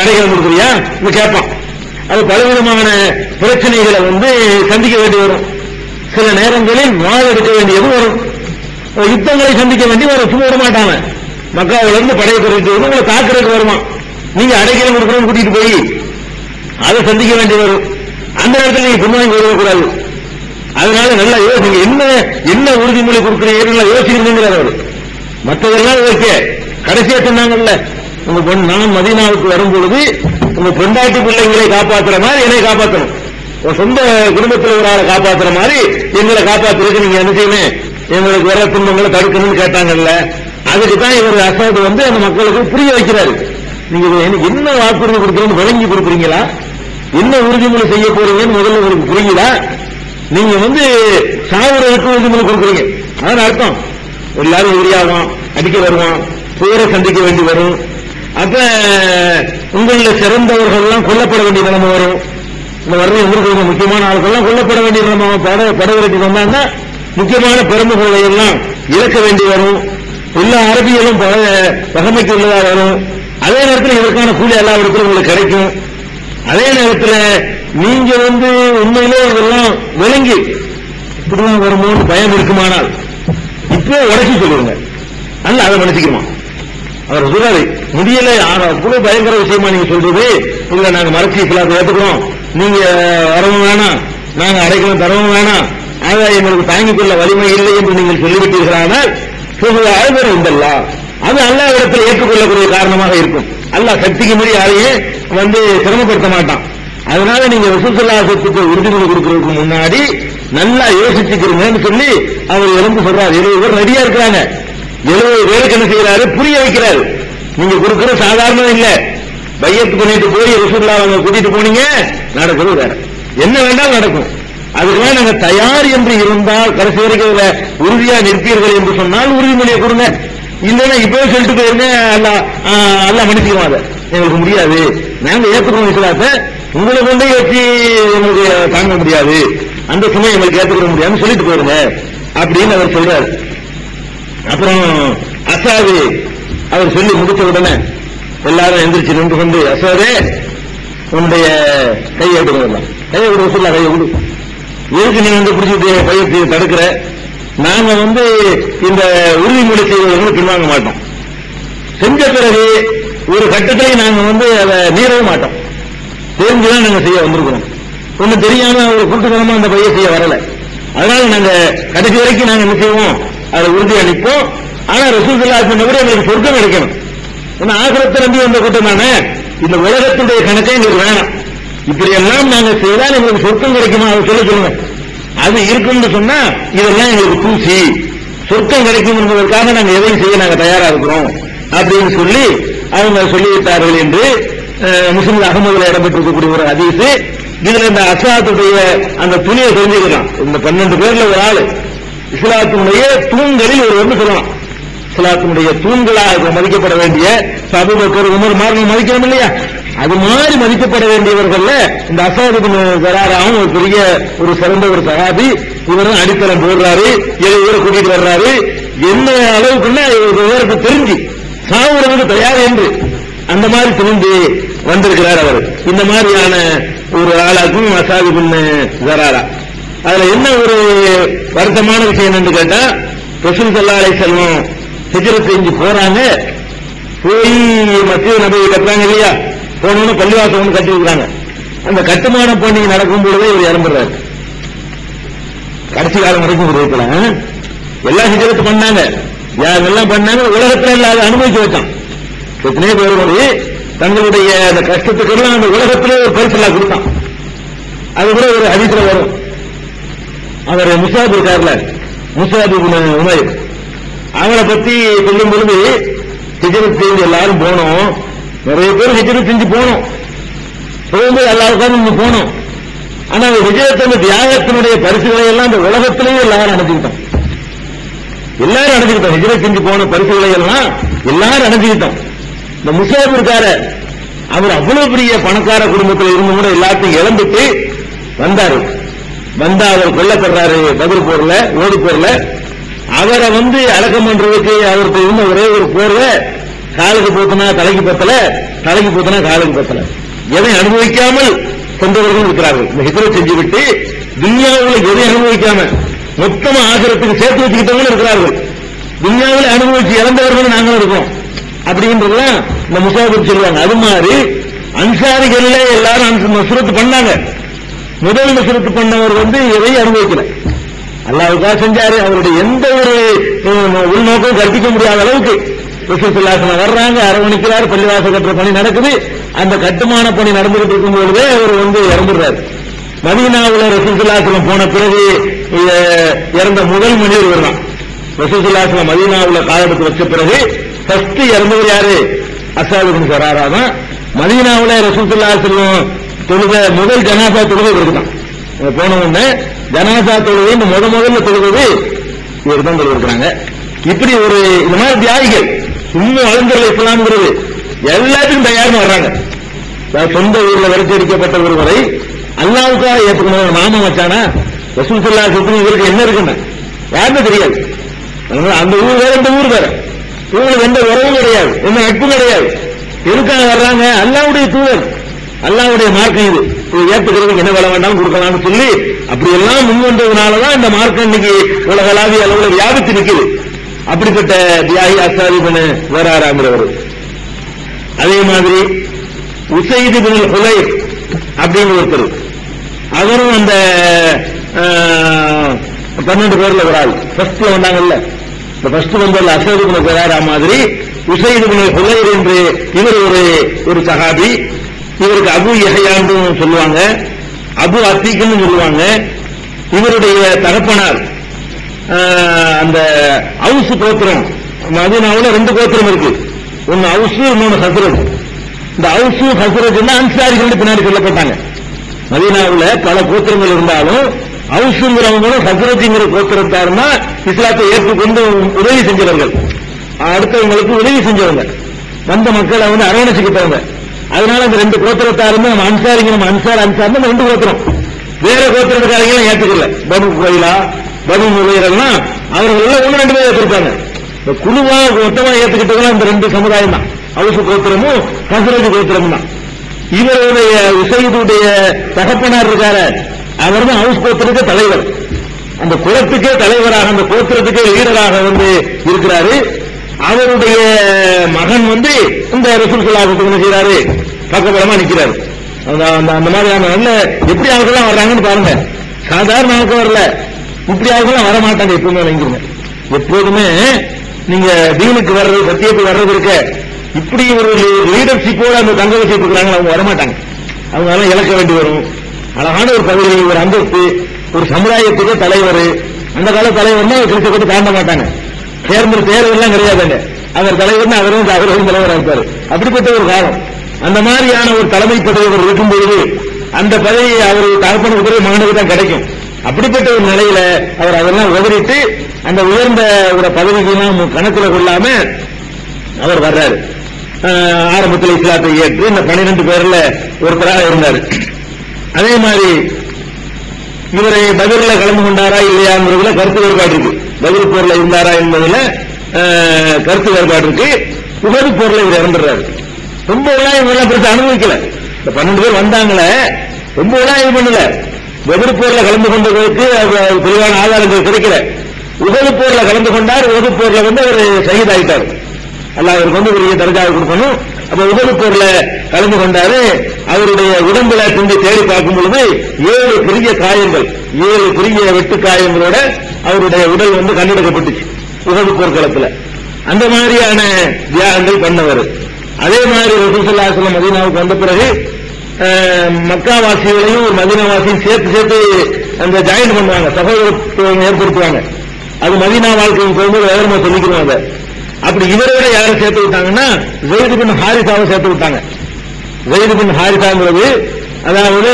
அடையாளம் கொடுக்குறியா கேட்பான். அது பலவிதமான பிரச்சனைகளை சந்திக்க வேண்டி வரும். சில நேரங்களில் வாழ எடுக்க வேண்டியது வரும், யுத்தங்களை சந்திக்க வேண்டி வரும். சும்மா விட மாட்டாங்க. மக்காவில இருந்து படையை குறைத்து உங்களை தாக்குறதுக்கு வருவான். நீங்க அடைக்கலம் கொடுக்கணும் கூட்டிட்டு போய் அதை சந்திக்க வேண்டி வரும். அந்த நேரத்தில் நீங்க பின்வாங்கி வரக்கூடாது. அதனால நல்லா யோசிங்க, என்ன உறுதிமொழி கொடுக்குறீங்க யோசிக்கிறீங்கிறார் அவர். மற்றதெல்லாம் ஓகே, கடைசியா சொன்னாங்கல்ல, உங்க நான் மதீனாவுக்கு வரும் பொழுது உங்க பொண்டாட்டி பிள்ளைங்களை காப்பாற்றுற மாதிரி என்னை காப்பாற்றணும், சொந்த குடும்பத்தில் ஒரு ஆளை காப்பாற்றுற மாதிரி எங்களை காப்பாற்றுறதுக்கு நீங்க என்ன செய்யணும், எங்களுக்கு வர துன்பங்களை தடுக்கணும்னு கேட்டாங்கல்ல. அதுக்கு தான் இவர் அசாத் அந்த மக்களுக்கு புரிய வைக்கிறாரு. நீங்க என்ன வாக்குறுதி கொடுக்குறீங்கன்னு விளங்கி கொடுக்குறீங்களா, என்ன உறுதிமொழி செய்ய போறீங்கன்னு முதல்ல உங்களுக்கு புரியுதா? நீங்க சாவுறதுக்கு உறுதிமொழி கொடுக்குறீங்க, அதான் அர்த்தம். எல்லாரும் உரியாவான், அடிக்க வருவான், போரை சந்திக்க வேண்டி வரும். அப்ப உங்களில் சிறந்தவர்கள் எல்லாம் கொல்லப்பட வேண்டிய நிலைமை வரும். இந்த வர்ற உங்களுக்கு முக்கியமான ஆட்கள்லாம் கொல்லப்பட வேண்டிய நிலைமை படவிரட்டி வந்தாங்கன்னா முக்கியமான பெருமைகளை எல்லாம் இழக்க வேண்டி வரும். எல்லா அரபியலும் பகமைக்கு உள்ளதா வரும். அதே நேரத்தில் இதற்கான கூலி எல்லா இடத்திலும் உங்களுக்கு கிடைக்கும். அதே நேரத்தில் நீங்க உண்மையிலே இதெல்லாம் விளங்கி இப்படிதான் வருமோன்னு பயம் இருக்குமானால் இப்போ உடச்சி சொல்லுங்க, அல்ல அதை மன்னிச்சுக்கிறோமா. அவர் சொல்றாரு, முடியல அவ்வளவு பயங்கர விஷயமா நீங்க சொல்றது, இல்ல நாங்க மறைச்சி இஸ்லாத்தை ஏத்துக்கிறோம், நீங்க வரவும் வேணாம், நாங்க அடைக்கணும் தரவும் வேணாம், ஆக எங்களுக்கு தாங்கிக் கொள்ள வலிமை இல்லை என்று நீங்கள் சொல்லிவிட்டீர்களானால் அழுவரை உண்டல்ல, அது அல்லாஹ் இடத்தில் ஏற்றுக்கொள்ளக்கூடிய காரணமாக இருக்கும். அல்லாஹ் சக்திக்கு மீறி யாரையும் சிரமப்படுத்த மாட்டான். அதனால நீங்க ரசூல் ஸல்லல்லாஹு அலைஹி வஸல்லம் உறுதிமொழி கொடுக்கறதுக்கு முன்னாடி நல்லா யோசிச்சுக்கிறீங்கன்னு சொல்லி அவர் எழுந்து சொல்றாரு. 70 பேர் ரெடியா இருக்கிறாங்க. 70 பேருக்கு என்ன செய்யறாரு, புரிய வைக்கிறாரு. நீங்க கொடுக்கிற சாதாரணம் இல்ல, பையத்து பண்ணிட்டு போய் ரசூலுல்லாஹ் கூட்டிட்டு போனீங்க, நடக்கிறது வேற, என்ன வேண்டாம் நடக்கும். அதுக்கெல்லாம் நாங்க தயார் என்று இருந்தால் கடைசி வரைக்கும் உறுதியா நிற்பீர்கள் என்று சொன்னால் உறுதிமொழியை கொடுங்க. இல்லைன்னா இப்பவே சொல்லிட்டு போயிருங்க, அல்ல மன்னிச்சுக்குவோம், அதை எங்களுக்கு முடியாது, நாங்க ஏற்றுக்கணும் இஸ்லாத்தை, உங்களை கொண்டே வச்சு எங்களுக்கு தாங்க முடியாது, அந்த சுமை எங்களுக்கு ஏற்றுக்கிற முடியாதுன்னு சொல்லிட்டு போயிருங்க அப்படின்னு அவர் சொல்றாரு. அப்புறம் அசாது அவர் சொல்லி முடிச்ச உடனே எல்லாரும் எந்திரிச்சு நின்று கொண்டு, அசாதே உன்னுடைய கையை எடுக்கலாம், கையை விட சொல்ல, கையை விடு, எதுக்கு நீ பிடிச்சிட்டு பயிற்சி தடுக்கிற, நாங்க இந்த உறுதிமொழி செய்வதற்கு பின்வாங்க மாட்டோம், செஞ்ச பிறகு ஒரு கட்டத்திலே நாங்க அதை மீறவும் மாட்டோம், தெரிஞ்சுதான் நாங்க செய்ய வந்திருக்கிறோம், ஒன்னும் தெரியாம ஒரு கூட்டுத்தனமா அந்த பைய செய்ய வரல. அதனால நாங்க கடைசி வரைக்கும் நாங்க என்ன செய்வோம், அதை உறுதியா நிற்போம். ஆனா ரசூல் ஸல்லல்லாஹு அலைஹி வஸல்லம் எங்களுக்கு சொர்க்கம் கிடைக்கணும். ஏன்னா ஆகிரத்தை நம்பி வந்த கூட்டம் தானே, இந்த உலகத்துடைய கணக்கே எங்களுக்கு வேணாம், இப்படி எல்லாம் நாங்க செய்தால் எங்களுக்கு சொர்க்கம் கிடைக்குமா, அதை சொல்லுங்க. அது இருக்குன்னு சொன்னா இதெல்லாம் எங்களுக்கு பூசி சொர்க்கம் கிடைக்கும் என்பதற்காக நாங்க எதையும் செய்ய நாங்க தயாரா இருக்கிறோம் அப்படின்னு சொல்லி அவங்க சொல்லிவிட்டார்கள் என்று முஸ்லிம் அகமதுல இடம்பெற்றிருக்கக்கூடிய ஒரு ஹதீஸ். இதுல இந்த அஸ்ஸாத்துடைய அந்த துணியை தெரிஞ்சுக்கலாம். இந்த 12 பேர்ல ஒரு ஆளு இஸ்லாத்தினுடைய தூண்களில் ஒரு சொல்லலாம். இஸ்லாத்தினுடைய தூண்களாக மதிக்கப்பட வேண்டிய அபூபக்கர், உமர் மாதிரி மதிக்கணும் இல்லையா, அது மாதிரி மதிக்கப்பட வேண்டியவர்கள் இந்த அஸ்ஸாத் இப்னு ஸராராவும் ஒரு பெரிய ஒரு சிறந்த ஒரு சஹாபி. இவரும் அடித்தளம் போடுறாரு, 7 பேரை கூட்டிட்டு வர்றாரு. என்ன அளவுக்குன்னா இவருக்கு தெரிஞ்சு சாவுறதுக்கு தயார் என்று அந்த மாதிரி துணிந்து வந்திருக்கிறார் அவர். இந்த மாதிரியான ஒரு ஆளாக்கும் அஸ்ஸாத் இப்னு ஸராரா. அதுல என்ன ஒரு வருத்தமான விஷயம் என்று கேட்டா, ரசூல் ஸல்லல்லாஹு அலைஹி வஸல்லம் ஹிஜ்ரத் செஞ்சு போறாங்க, போய் மஸ்ஜித் நபவி கட்டுறாங்க இல்லையா, போனோன்னு பள்ளிவாசல் ஒன்று கட்டி இருக்கிறாங்க. அந்த கட்டுமான பணி நடக்கும் பொழுதே இவர் இறந்துடுறாரு. கடைசி காலம் வரைக்கும் இருக்கலாம். எல்லாம் ஹிஜ்ரத் பண்ணாங்க, யாரெல்லாம் பண்ணாங்க, உலகத்துல இல்லாத அனுபவிச்சு வச்சான். எத்தனையோ பேர் வந்து தங்களுடைய அந்த கஷ்டத்துக்கெல்லாம் அந்த உலகத்திலே ஒரு பரிசு கொடுத்தான். அது கூட ஒரு ஹதீஸ்ல வரும். அவர் முஸாப் இருக்கார்ல, முஸாப் இப்னு உமைர், அவரை பத்தி சொல்லும் பொழுது ஹிஜ்ரத் செஞ்சு எல்லாரும் போனோம், நிறைய பேர் ஹிஜ்ரத் செஞ்சு போனோம், போகும்போது எல்லாருக்கும் போனோம். ஆனா ஹிஜ்ரத் அந்த தியாகத்தினுடைய பரிசுகளை எல்லாம் இந்த உலகத்திலேயே எல்லாரும் அடைஞ்சுக்கிட்டோம். எல்லாரும் அடைஞ்சுக்கிட்டோம். ஹிஜ்ரத் செஞ்சு போன பரிசுகளை எல்லாம் எல்லாரும் அடைஞ்சுக்கிட்டோம். இந்த முஸாப் இருக்காரு, அவர் அவ்வளவு பெரிய பணக்கார குடும்பத்தில் இருந்து கூட எல்லாத்தையும் இழந்துட்டு வந்தாரு. வந்தா அவர் கொல்லப்படுறாரு பத்ர் போர்ல, ஓடி போர்ல. அவரை வந்து அடக்கம் பண்றதுக்கு அவருக்கு இருந்த ஒரே ஒரு போர்ல, காலுக்கு போத்தனா தலைக்கு பத்தல, தலைக்கு போத்தனா காலுக்கு பத்தல. எதை அனுபவிக்காமல் சென்றவர்கள் இருக்கிறார்கள். இந்த ஹிஜ்ரத் செஞ்சு விட்டு துன்யாவுல எதை அனுபவிக்காம மொத்தமா ஆகிரத்துக்கு சேர்த்து வச்சுக்கிட்டவங்களும் இருக்கிறார்கள். துன்யாவில் அனுபவிச்சு இழந்தவர்கள் நாங்களும் இருக்கோம். அப்படின்றதுதான் இந்த முஸாப் சொல்லுவாங்க. அது மாதிரி அன்சாரிகள்ல எல்லாரும் நஸ்ரத் பண்ணாங்க. முதல் நஸ்ரத் பண்ணவர் வந்து எதையும் அனுபவிக்கல, அல்லாஹ்வுக்காக செஞ்சாரு. அவருடைய எந்த ஒரு உள்நோக்கம் கற்பிக்க முடியாத அளவுக்கு ரசூல் ஸல்லல்லாஹு அலைஹி வஸல்லம் வர்றாங்க, அரவணைக்கிறார், பள்ளிவாசல் கட்டுற பணி நடக்குது. அந்த கட்டுமான பணி நடந்துகிட்டு இருக்கும் பொழுதே அவர் வந்து இறந்துடுறாரு. மதீனாவுல ரசூல் ஸல்லல்லாஹு அலைஹி வஸல்லம் போன பிறகு இறந்த முதல் மனிதர் இவர் தான். ரசூல் ஸல்லல்லாஹு அலைஹி வஸல்லம் மதீனாவுல காலெடுத்து வச்ச பிறகு ஃபர்ஸ்ட் இறந்தவர் யாரு? அஸ்ஹாப் இப்னு ஸராரா தான். மதீனாவுல ரசூல் ஸல்லல்லாஹு அலைஹி வஸல்லம் தொழுத முதல் ஜனாசா தொழுகை இவருக்கு தான். போன உடனே ஜனாசா தொழுகை முதல்ல தொழுவது இவர் தான் தொழுகிறாங்க. இப்படி ஒரு இந்த மாதிரி தியாகிகள் இன்னும் வளர்ந்துள்ள இஸ்லாம்ங்கிறது எல்லாத்துக்கும் தயார்னு வர்றாங்க. சொந்த ஊர்ல வரிசடிக்கப்பட்ட ஒருவரை அல்லாஹ்வுக்காக ஏற்றுக்கணும். நாம வச்சானா ரசூல் ஸல்லல்லாஹு அலைஹி வஸல்லம் இவருக்கு என்ன இருக்குன்னு யாருன்னு தெரியாது. அந்த ஊர் வேற, இந்த ஊர் வேற, இவங்களுக்கு எந்த உறவும் கிடையாது, எந்த நட்பும் கிடையாது. எதுக்காக வர்றாங்க? அல்லாஹ்வுடைய தூதர், அல்லாஹ்வுடைய மார்க்கம் இது, ஏற்றுக்கிறதுக்கு என்ன வேலை வேண்டாம் கொடுக்கலாம்னு சொல்லி அப்படி எல்லாம் முன்வந்ததுனாலதான் இந்த மார்க்கம் இன்னைக்கு உலகளாவிய அளவுல வியாபித்து நிற்குது. அப்படிப்பட்ட தியாகி அஸ்ஹாப் இப்னு ஸராராங்கிறவர். அதே மாதிரி உஸைத் இப்னு ஹுலைர் அப்படிங்கிற ஒருத்தர், அவரும் அந்த 12 பேர்ல ஒரு ஆள். ஃபர்ஸ்ட்ல வந்தாங்கல்ல, இந்த ஃபர்ஸ்ட் வந்ததுல அஸ்ஹாப் இப்னு ஸராரா மாதிரி உஸைத் இப்னு ஹுலைர் என்று இவர் ஒரு சஹாபி. இவருக்கு அபு யஹ்யான்னு சொல்லுவாங்க, அபு அத்தீக்னு சொல்லுவாங்க. இவருடைய தகப்பனார் அந்த அவுஸ் கோத்திரம். மதீனாவுல 2 கோத்திரம் இருக்கு, ஒன்னு அவுஸ், இன்னொன்னு ஹஸ்ரஜ். இந்த அவுஸ் ஹஸ்ரஜ் அன்சாரிகள் பின்னாடி சொல்லப்பட்டாங்க. மதீனாவுல பல கோத்திரங்கள் இருந்தாலும் அவுஸ்ங்கிறவங்களும் ஹஸ்ரஜ்ங்கிற கோத்திரத்தாருன்னா இஸ்லாத்தை ஏற்றுக்கொண்டு உதவி செஞ்சவர்கள், அடுத்தவங்களுக்கு உதவி செஞ்சவங்க, வந்த மக்களை வந்து அரவணைச்சுக்கிட்டவங்க. அதனால அந்த 2 கோத்திரத்தாருமே நம்ம அன்சாரிங்க, நம்ம அன்சார் 2 கோத்திரம். வேற கோத்திரக்காரங்களும் ஏற்றுக்கல. பனு குறைலா, பனு முகைரெல்லாம் அவர்கள் 1-2 பேர் ஏற்றிருக்காங்க. இந்த குழுவா மொத்தமா ஏற்றுக்கிட்டவங்க இந்த 2 சமுதாயம் தான், அவுஸ் கோத்திரமும் ஹஸ்ரஜ் கோத்திரமும் தான். இவருடைய உஸைதுடைய தகப்பனார் இருக்காரு, அவர் தான் அவுஸ் கோத்திரத்துக்கு தலைவர். அந்த குலத்துக்கே தலைவராக, அந்த கோத்திரத்துக்கே லீடராக வந்து இருக்கிறாரு. அவருடைய மகன் வந்து இந்த ரசூல் ஸல்லல்லாஹு அலைஹி வஸல்லம் செய்யறாரு, பக்கபலமா நிக்கிறாரு. அந்த மாதிரியான நல்ல எப்படி ஆட்கள்லாம் வர்றாங்கன்னு பாருங்க. சாதாரண ஆட்கள் வரல, இப்படி ஆட்கள்லாம் வர மாட்டாங்க. எப்பவுமே நினைக்கிறீங்க, எப்போதுமே நீங்க தீனுக்கு வர்றது, சத்தியத்துக்கு வர்றது இருக்க, இப்படி ஒரு லீடர்ஷிப்போட அந்த தங்க வச்சுட்டு இருக்கிறாங்க, அவங்க வரமாட்டாங்க. அவங்க எல்லாம் இழக்க வேண்டி வரும். அழகான ஒரு பகுதி, ஒரு அந்தஸ்து, ஒரு சமுதாயத்துக்கு தலைவர். அந்த கால தலைவர்னா கிறிஸ்து கொண்டு தாண்ட மாட்டாங்க. தேர்தெல்லாம் கிடையாதுங்க, அவர் தலைவர்னா அவரும் தலைவராக இருப்பாரு. அப்படிப்பட்ட ஒரு காலம். அந்த மாதிரியான ஒரு தலைமை பதவி அவர் இருக்கும்போது அந்த பதவி அவர் தகப்பனுக்கு பிறகு மகனுக்கு தான் கிடைக்கும். அப்படிப்பட்ட ஒரு நிலையில அவர் அதெல்லாம் உதறிட்டு அந்த உயர்ந்த ஒரு பதவிகள்லாம் கணக்கில் கொள்ளாம அவர் வர்றாரு. ஆரம்பத்தில் இஸ்லாத்தை ஏற்று இந்த 12 பேர்ல ஒருத்தராக இருந்தார். அதே மாதிரி இவரை பத்ர்ல கலந்து கொண்டாரா இல்லையாங்கிறதுல கருத்து வேறுபாடு இருக்கு. பத்ர் போர்ல இருந்தாரா என்பதுல கருத்து வேறுபாடு இருக்கு. உஹது போர்ல இவர் இறந்துடுறாரு. ரொம்ப எல்லாம் இவங்க பெருசா அனுபவிக்கல. இந்த 12 பேர் வந்தாங்களே, ரொம்ப எல்லாம் இது பண்ணல. பத்ர் போர்ல கலந்து கொண்டதற்கு தெளிவான ஆதாரங்கள் கிடைக்கல. உஹது போர்ல கலந்து கொண்டார். உஹது போர்ல அவர் ஷஹீத் ஆயிட்டார். அல்லாஹ் அவருக்கு பெரிய தர்ஜாவை கொடுக்கணும். அப்ப உஹது போர்ல கலந்து கொண்டாரு. அவருடைய உடம்புல துண்டி தேடி பார்க்கும் பொழுது 7 பெரிய காயங்கள், 7 பெரிய வெட்டு காயங்களோட அவருடைய உடல் கண்டெடுக்கப்பட்டுச்சு உஹது போர்க்களத்துல. அந்த மாதிரியான தியாகங்கள் பண்ணவர். அதே மாதிரி ரசூலுல்லாஹி ஸல்லல்லாஹு அலைஹி வஸல்லம் மதீனாவுக்கு வந்த பிறகு மக்காவாசிகளையும் ஒரு மதீனாவாசியும் சேர்த்து அந்த ஜாயின் பண்ணுவாங்க, சகோதரத்துவம் ஏற்படுத்துவாங்க. அது மதீனா வாழ்க்கைக்கு போகும்போது வேகமா சொல்லிக்கிறாங்க. அப்படி இவரோட யாரை சேர்த்து விட்டாங்கன்னா ஸைத் பின் ஹாரிசாவை சேர்த்து விட்டாங்க. ஸைத் பின் ஹாரிசாங்கிறது அதாவது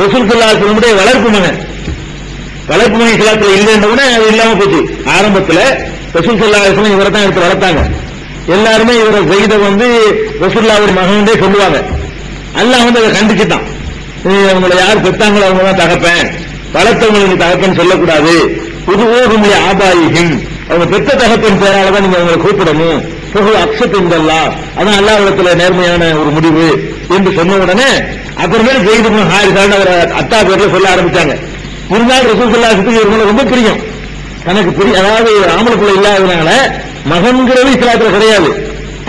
ரசூல் ஸல்லல்லாஹு அலைஹி வஸல்லம் வளர்ப்பு மகன். வளர்ப்பு மகன் இஸ்லாத்துல இல்லைன்னு அது இல்லாம போச்சு. ஆரம்பத்துல ரசூல் ஸல்லல்லாஹு அலைஹி வஸல்லம் இவரை தான் எடுத்து வளர்த்தாங்க. எல்லாருமே இவரை ஸைத ரசூலுல்லாஹ்வுடைய மகன் சொல்லுவாங்க. அல்லாஹ் அதை கண்டிச்சுட்டான். அவங்களை யார் பெற்றாங்களோ அவங்க தான் தகப்பன், வளர்த்தவங்களுக்கு தகப்பன் சொல்லக்கூடாது. புதுவோகம் ஆபாயிகம், அவங்க பெற்ற தகப்பன் பேரால தான் நீங்க அவங்களை கூப்பிடணும். அக்ஷத் இந்தல்லா, அதான் அல்லாஹ்விடத்துல நேர்மையான ஒரு முடிவு என்று சொன்ன உடனே அப்புறமேல் ஸைத் பின் ஹாரிஸான்னு அவரை அத்தா பேர்ல சொல்ல ஆரம்பிச்சாங்க. இருந்தாலும் ரசூல் ஸல்லல்லாஹு அலைஹி வஸல்லம் இவங்களை ரொம்ப பிரியம். தனக்கு பிரியம், அதாவது ஆம்பளை பிள்ளை இல்லாததுனால மகன்கிறது இஸ்லாத்துல கிடையாது.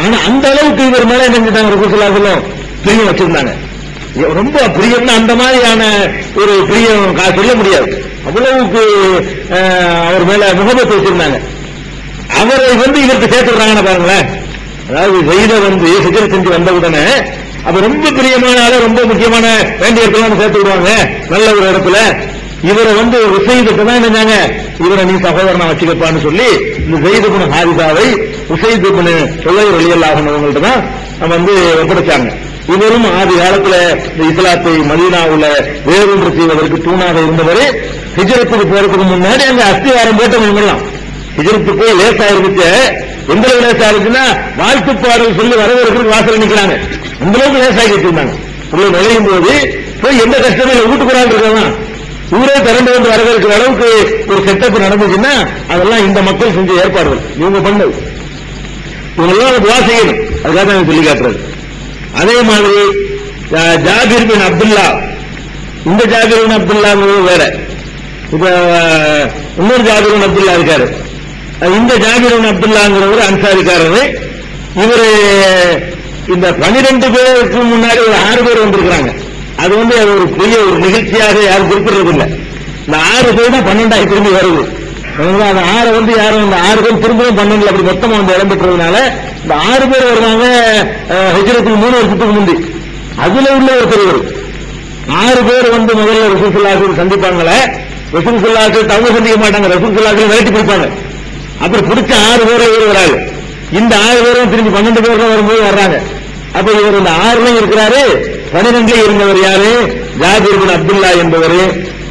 ஆனா அந்த அளவுக்கு இவர் மேல என்ன செஞ்சாங்க, ரசூல் ஸல்லல்லாஹு அலைஹி வஸல்லம் பிரியம் வச்சிருந்தாங்க. ரொம்ப பிரியம்னா அந்த மாதிரியான ஒரு பிரியம் சொல்ல முடியாது. அவ்வளவுக்கு அவர் மேல முகபத் வச்சிருந்தாங்க. அவரை இவருக்கு சேர்த்துடுறாங்கன்னு பாருங்களேன். அதாவது ஸைத ஹிஜ்ரத் செஞ்சு வந்த உடனே அப்ப ரொம்ப பிரியமான ஆள, ரொம்ப முக்கியமான வேண்டிய இடத்துல சேர்த்து விடுவாங்க நல்ல ஒரு இடத்துல. இவரை உசைதுக்கு தான் நினைச்சாங்க, இவரை நீ சகோதரனா வச்சுக்கப்பான்னு சொல்லி இந்த ஸைத் பின் ஹாரிஸாவை உசைத் பின் ஹுதைர் ரலியல்லாஹு அன்ஹு அவங்கள்ட்ட தான் ஒப்படைச்சாங்க. இவரும் ஆதி காலத்துல இந்த இஸ்லாத்தை மதீனாவுல வேரூன்று செய்வதற்கு தூணாக இருந்தவர். ஹிஜ்ரத்துக்கு போறதுக்கு முன்னாடி அங்க அஸ்திவாரம் போட்டவங்கலாம். ஹிஜ்ரத்து போய் லேசா இருந்துச்சு. எந்த அளவு லேசா இருக்குன்னா வாழ்த்து பாடல் சொல்லி வரவேற்கிறது வாசல் நிக்கிறாங்க. அந்த அளவுக்கு லேசாகி வச்சிருந்தாங்க. உள்ள நுழையும் போது போய் எந்த கஷ்டமே இல்லை, வீட்டுக்குறான் இருக்கலாம், ஊரே திரண்டு வந்து வரவேற்கிற அளவுக்கு ஒரு செட்டப் நடந்துச்சுன்னா அதெல்லாம் இந்த மக்கள் செஞ்ச ஏற்பாடுகள், இவங்க பண்ணது. இவங்கெல்லாம் துவா செய்யணும், அதுக்காக தான் சொல்லி காட்டுறது. அதே மாதிரி ஜாபிர் பின் அப்துல்லா, இந்த ஜாபிர் பின் அப்துல்லா வேற, இப்ப இன்னொரு ஜாபிர் பின் அப்துல்லா இருக்காரு. இந்த ஜாபிர் பின் அப்துல்லாங்கிறவர் அன்சாரிக்காரரு. இவரு இந்த 12 பேருக்கு முன்னாடி ஒரு 6 பேர் வந்திருக்கிறாங்க. அது ஒரு பெரிய ஒரு நிகழ்ச்சியாக யாரும் குறிப்பிடுறது இல்லை. இந்த 6 பேர் தான் 12 திரும்பி வருது. அந்த 6 யாரும் இந்த 6 பேர் திரும்பவும் 12 அப்படி மொத்தமா இடம் பெற்றதுனால இந்த 6 பேர் வருவாங்க. ஹிஜ்ரத்துக்கு 3 வருஷத்துக்கு முந்தி அதுல உள்ள ஒரு பெரியவர் 6 பேர் முதல்ல ரசூல் ஸல்லல்லாஹு அலைஹி வஸல்லம் சந்திப்பாங்களே. ரசூல் ஸல்லல்லாஹு அலைஹி வஸல்லம் அவங்க சந்திக்க மாட்டாங்க, ரசூல் ஸல்லல்லாஹு அலைஹி வஸல்லம் விரட்டி பிடிப்பாங்க. அப்புறம் பிடிச்ச 6 பேர் இவர் வராரு. இந்த 6 பேரும் திரும்பி 12 பேர் வரும்போது வர்றாங்க. அப்ப இவர் இந்த 6லையும் இருக்கிறாரு. 12 இருந்தவர் யாரு? ஜாபிர் பின் அப்துல்லா என்பவர்.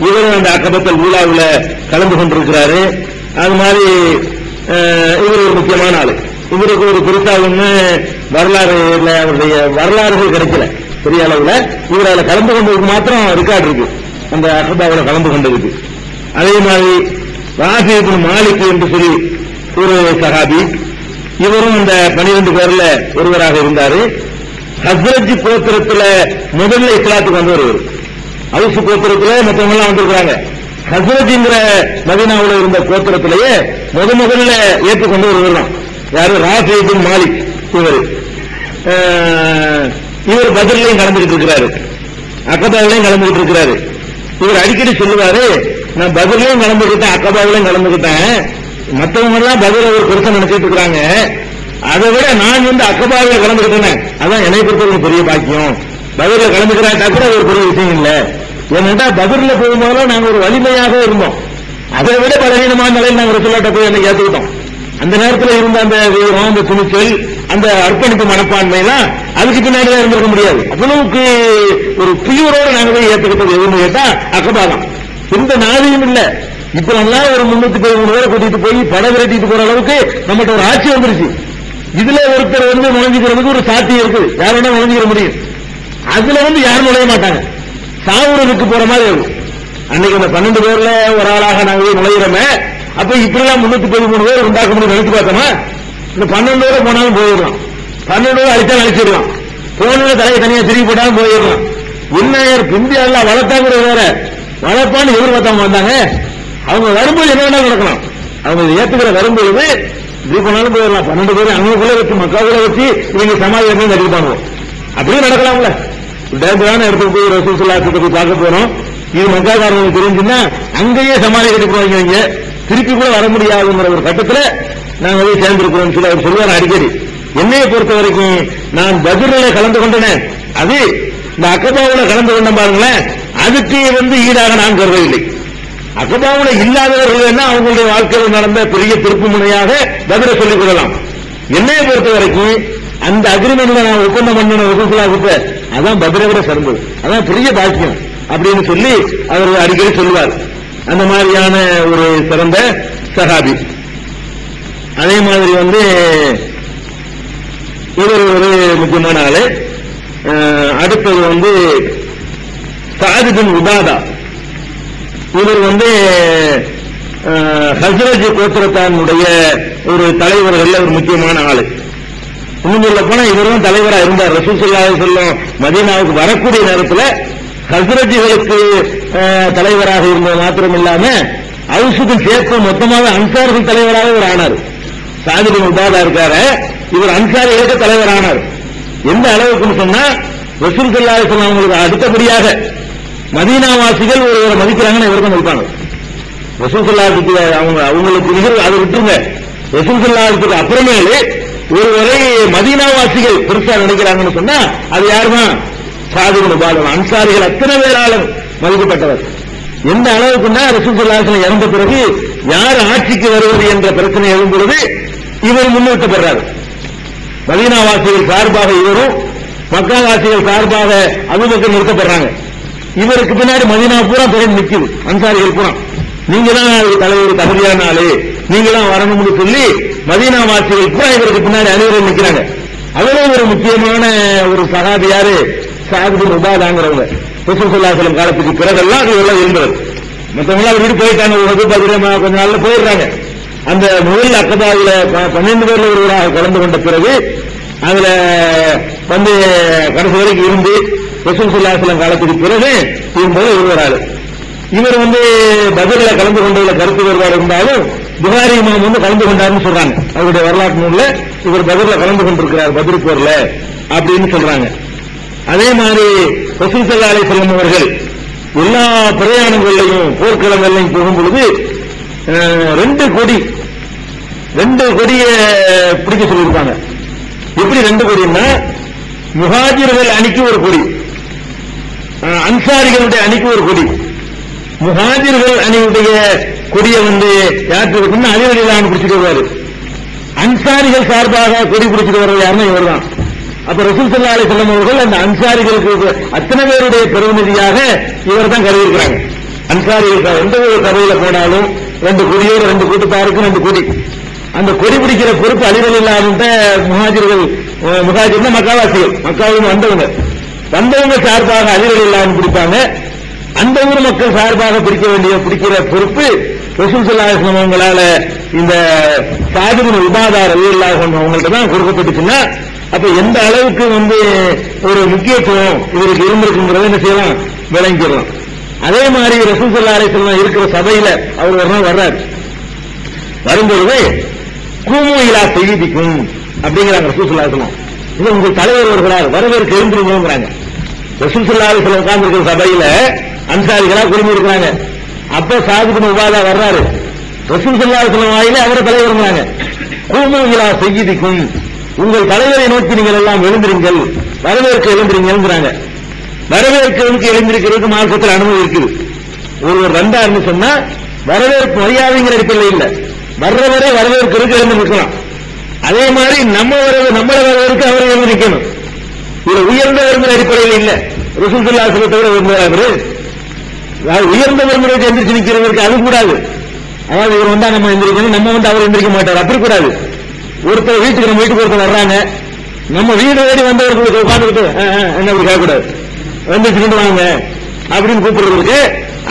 இவரும் அந்த அக்கபத்தல் ஊலாவில் கலந்து கொண்டிருக்கிறாரு. அது மாதிரி இவர் ஒரு முக்கியமான ஆளு. இவருக்கு ஒரு பெருசா வரலாறு அவருடைய வரலாறுகள் கிடைக்கல பெரிய அளவுல. இவர் அதில் கலந்து கொண்டதுக்கு மாத்திரம் ரெக்கார்டு இருக்கு, அந்த அக்கபாவில் கலந்து கொண்டதுக்கு. அதே மாதிரி ராஃபி இப்னு மாலிக் என்று சொல்லி ஒரு சஹாபி, இவரும் இந்த 12 பேர்ல ஒருவராக இருந்தாரு. ஹஸ்ரஜ் கோத்திரத்துல முதல்ல இஸ்லாத்துக்கு வந்தவர். அவுஸ் கோத்திரத்துல மற்றவங்க எல்லாம் வந்திருக்காங்க. ஹஸ்ரஜ்ங்கிற மதீனாவுல இருந்த கோத்திரத்திலேயே முதல்ல ஏற்றுக்கொண்டு ஒருவர் தான் யாரு? ராஃபி இப்னு மாலிக். இவர் பத்ர்லயும் கலந்துகிட்டு இருக்கிறாரு, அக்கபாவிலையும் கலந்துகிட்டு இருக்கிறாரு. இவர் அடிக்கடி சொல்லுவாரு, நான் பத்ர்லயும் கலந்துகிட்டேன், அக்கபாவிலையும் கலந்துகிட்டேன். மற்றவங்க எல்லாம் பத்ர ஒரு பெருசா நினைச்சிட்டு இருக்கிறாங்க, அதை விட நான் அக்கபாவில கலந்துகிட்டேன், அதான் என்னை பொறுத்தவரை பெரிய பாக்கியம். பத்ர்ல கலந்துக்கிறாட்டா கூட ஒரு பெரிய விஷயம் இல்ல. ஏன்னா பத்ர்ல போகும்போது நாங்க ஒரு வலிமையாக இருந்தோம், அதை விட பலவீனமான நிலையில் நாங்க ரசூலுல்லாஹ்ட்ட போய் என்ன ஏற்றுக்கிட்டோம். அந்த நேரத்தில் இருந்த அந்த வீரம், அந்த துணிச்சல், அந்த அர்ப்பணிப்பு மனப்பான்மை எல்லாம் அதுக்கு பின்னாடி தான் இருந்திருக்க முடியாது. அவ்வளவுக்கு ஒரு பியூரோட நாங்க போய் ஏற்றுக்கிட்டது எதுன்னு கேட்டா அக்கபாதான். எந்த நாளையும் இல்ல. இப்ப எல்லாம் ஒரு 313 பேரை கூட்டிட்டு போய் படம் விரட்டிட்டு போற அளவுக்கு நம்மகிட்ட ஒரு ஆட்சி வந்துருச்சு. இதுல ஒருத்தர் நுழைஞ்சுக்கிறதுக்கு ஒரு சாத்தியம் இருக்கு, யார் வேணா நுழைஞ்சிக்க முடியும். அதுல யாரும் நுழைய மாட்டாங்க, சாவுறதுக்கு போற மாதிரி இருக்கும். அன்னைக்கு அந்த 12 பேர்ல ஒரு ஆளாக நாங்க நுழையிறோமே, அப்ப இப்படிலாம் 313 பேர் உண்டாக்க முடியும் நினைச்சு பார்த்தோமா? இந்த 12 பேரை போனாலும் போயிடலாம், 12 பேர் அழிச்சாலும் அழிச்சிடலாம், போன தலையை தனியா திரும்பி போட்டாலும் போயிடலாம். என்ன பிந்தி எல்லாம் வளர்த்தாங்கிறது வேற, வளர்ப்பான்னு எதிர்பார்த்தவங்க வந்தாங்க. அவங்க வரும்போது என்ன வேணா நடக்கலாம். அவங்க ஏத்துக்கிற வரும்பொழுது இப்படி போனாலும் போயிடலாம். 12 பேர் அவங்களுக்குள்ள வச்சு மக்காவுக்குள்ள வச்சு இவங்க சமாதி நடிப்பாங்க. அப்படியே நடக்கலாம்ல. டேஞ்சரான இடத்துக்கு போய் ரசூல் ஸல்லல்லாஹு அலைஹி வஸல்லம் போய் பார்க்க போறோம். இது மக்காக்காரங்களுக்கு தெரிஞ்சுன்னா அங்கேயே சமாதி கட்டி போவாங்க. திருப்பி கூட வர முடியாதுங்கிற ஒரு கட்டத்துல நாங்க போய் சேர்ந்திருக்கிறோம் சொல்லி அவர் சொல்லுவார் அடிக்கடி. என்னையை பொறுத்த வரைக்கும் நான் பத்ரில கலந்து கொண்டேன், அது இந்த அக்கபாவுல கலந்து கொண்டேன் பாருங்களேன், அதுக்கு ஈடாக நான் கருதவில்லை. அக்கபாவுல இல்லாதவர்கள் என்ன அவங்களுடைய வாழ்க்கையில் நடந்த பெரிய திருப்பு முனையாக பத்ரை சொல்லிக் கொள்ளலாம். என்னையை பொறுத்த வரைக்கும் அந்த அக்ரிமெண்ட்ல நான் ஒப்பந்தம் பண்ண வசூலாக அதான் பத்ரை விட சிறந்தது, அதான் பெரிய பாக்கியம் அப்படின்னு சொல்லி அவர் அடிக்கடி சொல்லுவார். அந்த மாதிரியான ஒரு சிறந்த சஹாபி. அதே மாதிரி இவர் ஒரு முக்கியமான ஆளு. அடுத்தது சாத் பின் உபாதா. இவர் ஹஸ்ரஜ் கோத்திரத்தானுடைய ஒரு தலைவர்கள் ஒரு முக்கியமான ஆளு. இன்னும் சொல்ல போனா இவரும் தலைவராக இருந்தார். ரசூல் ஸல்லல்லாஹு அலைஹி வஸல்லம் மதீனாவுக்கு வரக்கூடிய நேரத்தில் ஹஸ்ரஜிகளுக்கு தலைவராக இருந்தது மாத்திரம் இல்லாம அவுசுக்கு சேர்த்து மொத்தமாக அன்சார்கள் தலைவராக ஒரு ஆனார். சாத் பின் உபாதா இருக்காரு, இவர் அன்சாரிகளுக்கு தலைவர் ஆனார். எந்த அளவுக்குன்னு சொன்னா ரசூல் ஸல்லல்லாஹு அலைஹி வஸல்லம் அவங்களுக்கு அடுத்தபடியாக மதீனாவாசிகள் ஒருவரை மதிக்கிறாங்கன்னு இவர் தான் மதிப்பாங்க. ரசூல் ஸல்லல்லாஹு அலைஹி வஸல்லம் அவங்களுக்கு நிகழ்வு அதை விட்டுருங்க. ரசூல் ஸல்லல்லாஹு அலைஹி வஸல்லம் அப்புறமேலே ஒருவரை மதீனாவாசிகள் பெருசா நினைக்கிறாங்கன்னு சொன்னா அது யாருமா? சாத் பின் உபாதா. அன்சாரிகள் அத்தனை பேராலும் மதிக்கப்பட்டவர். எந்த அளவுக்குன்னா ரசூல் ஸல்லல்லாஹு அலைஹி வஸல்லம் இறந்த பிறகு யார் ஆட்சிக்கு வருவது என்ற பிரச்சனை எழும் பொழுது இவர் முன்னிறுத்தப்படுறார். மதீனாவாசிகள் சார்பாக இவரும், மக்காவாசிகள் சார்பாக அபூபக்கர் நிறுத்தப்படுறாங்க. இவருக்கு பின்னாடி மதீனா பூரா பிறகு நிற்குது, அன்சாரிகள் பூரா. நீங்க தான் தலைவர் தகுதியான ஆளு, நீங்க தான் வரணும்னு சொல்லி மதீனாவாசிகள் பூரா இவருக்கு பின்னாடி அனைவரும் நிற்கிறாங்க. அவ்வளவு ஒரு முக்கியமான ஒரு சஹாபி யாரு? சாத் பின் உபாதாங்கிறவங்க. ரசூல் ஸல்லல்லாஹு அலைஹி வஸல்லம் காலத்துக்கு பிறகெல்லாம் இதெல்லாம் இருந்தது. மற்றவங்க அவர் வீடு போயிட்டாங்க, கொஞ்ச நாள்ல போயிடுறாங்க. அந்த முதல் அக்கபாவில 12 பேர்ல ஒருவராக கலந்து கொண்ட பிறகு அதுல கடைசி வரைக்கும் இருந்து ரசூல் ஸல்லல்லாஹு அலைஹி வஸல்லம் காலத்துக்கு பிறகு இருந்தது ஒருவராள். இவர் பத்ர்ல கலந்து கொண்டதுல கருத்து வேறுபாடு இருந்தாலும் புகாரி இமாம் கலந்து கொண்டாருன்னு சொல்றாங்க. அவருடைய வரலாற்று நூல்ல இவர் பத்ர்ல கலந்து கொண்டிருக்கிறார், பத்ர் போர்ல அப்படின்னு சொல்றாங்க. அதே மாதிரி ரசூல் ஸல்லல்லாஹு அலைஹி வஸல்லம் அவர்கள் எல்லா பிரயாணங்களையும் போர்க்களங்களையும் போகும் பொழுது 2 கொடியை பிடிக்க சொல்லியிருப்பாங்க. எப்படி 2 கொடின்னா, முஹாஜிர்கள் அணிக்கு ஒரு கொடி, அன்சாரிகளுடைய அணிக்கு ஒரு கொடி. முஹாஜிர்கள் அணியுடைய கொடியை யாருக்கு இருக்குன்னா அலி ரலியல்லாஹு பிடிச்சிட்டு வருவாரு. அன்சாரிகள் சார்பாக கொடி பிடிச்சிட்டு வர்றது யாருன்னா இவர் தான். அப்ப ரசூல் ஸல்லல்லாஹு அலைஹி வஸல்லம் அவர்கள் அந்த அன்சாரிகளுக்கு அத்தனை பேருடைய பிரதிநிதியாக இவர் தான் கருதியிருக்கிறாங்க. அன்சாரிகள் எந்த ஒரு சபையில போனாலும் 2 கொடியோடு 2 கூட்டத்தாருக்கு 2 கொடி. அந்த கொடி பிடிக்கிற பொறுப்பு அலி ரலியல்லாஹு முஹாஜிர்னா மக்காவாசிகள், மக்காவிலிருந்து வந்தவங்க சார்பாக அலி ரலியல்லாஹு பிடிப்பாங்க. அந்த ஊர் மக்கள் சார்பாக பிடிக்கிற பொறுப்பு ரசூல் ஸல்லல்லாஹு அலைஹி வஸல்லம் அவங்களால இந்த சாத் பின் உபாதா ரலியல்லாஹு அன்ஹு அவங்கள்ட்ட தான் கொடுக்கப்பட்டுச்சுன்னா, அப்ப எந்த அளவுக்கு ஒரு முக்கியத்துவம் இவருக்கு இருந்திருக்குங்கிறத என்ன செய்யலாம், விளங்கிடலாம். அதே மாதிரி ரசூல் ஸல்லல்லாஹு அலைஹி வஸல்லம் இருக்கிற சபையில அவர் ஒரு நாள் வர்றாரு. வரும்பொழுது கூமு இலா சய்யிதிக்கும் அப்படிங்கிறாங்க ரசூல் ஸல்லல்லாஹு அலைஹி வஸல்லம். இது உங்கள் தலைவர் வருகிறார், வரவேற்கு எழுந்திருங்கிறாங்க. ரசூல் ஸல்லல்லாஹு அலைஹி வஸல்லம் உட்கார்ந்து இருக்கிற சபையில அன்சாரிகளா குழுமி இருக்கிறாங்க. அப்ப சாத் பின் உபாதா வர்றாரு. ரசூல் ஸல்லல்லாஹு அலைஹி வஸல்லம் வாயிலே அவரை தலைவருங்கிறாங்க. கூமு இலா சய்யிதிக்கும், உங்கள் தலைவரை நோக்கி நீங்கள் எல்லாம் எழுந்திருங்கள், வரவேற்க எழுந்திருங்கிறாங்க. வரவேற்கிறதுக்கு எழுந்திருக்கிறதுக்கு மார்க்கத்தில் அனுமதி இருக்குது. ஒருவர் வந்தார்னு சொன்னா வரவேற்பு மரியாதைங்கிற இடத்துல இல்ல, வர்றவரை வரவேற்கிறதுக்கு எழுந்து நிற்கலாம். அதே மாதிரி நம்மளை வரவேற்க அவரை எழுந்து நிற்கணும். இது உயர்ந்தவர்கிற அடிப்படையில் இல்ல. ரசூல் ஸல்லல்லாஹு அலைஹி வஸல்லம் தவிர உயர்ந்தவர்களை எந்திரிச்சு நிற்கிறவருக்கு அது கூடாது. அதாவது இவர் வந்தா நம்ம எந்திரிக்கணும், நம்ம அவர் எந்திரிக்க மாட்டார், அப்படி கூடாது. ஒருத்தர் நம்ம வீட்டுக்கு ஒருத்தர் வர்றாங்க, நம்ம வீடு தேடி வந்தவர்களுக்கு உட்காந்துக்கிட்டு என்ன அப்படி கேட்கக்கூடாது, வந்துட்டு வாங்க அப்படின்னு கூப்பிடுறதுக்கு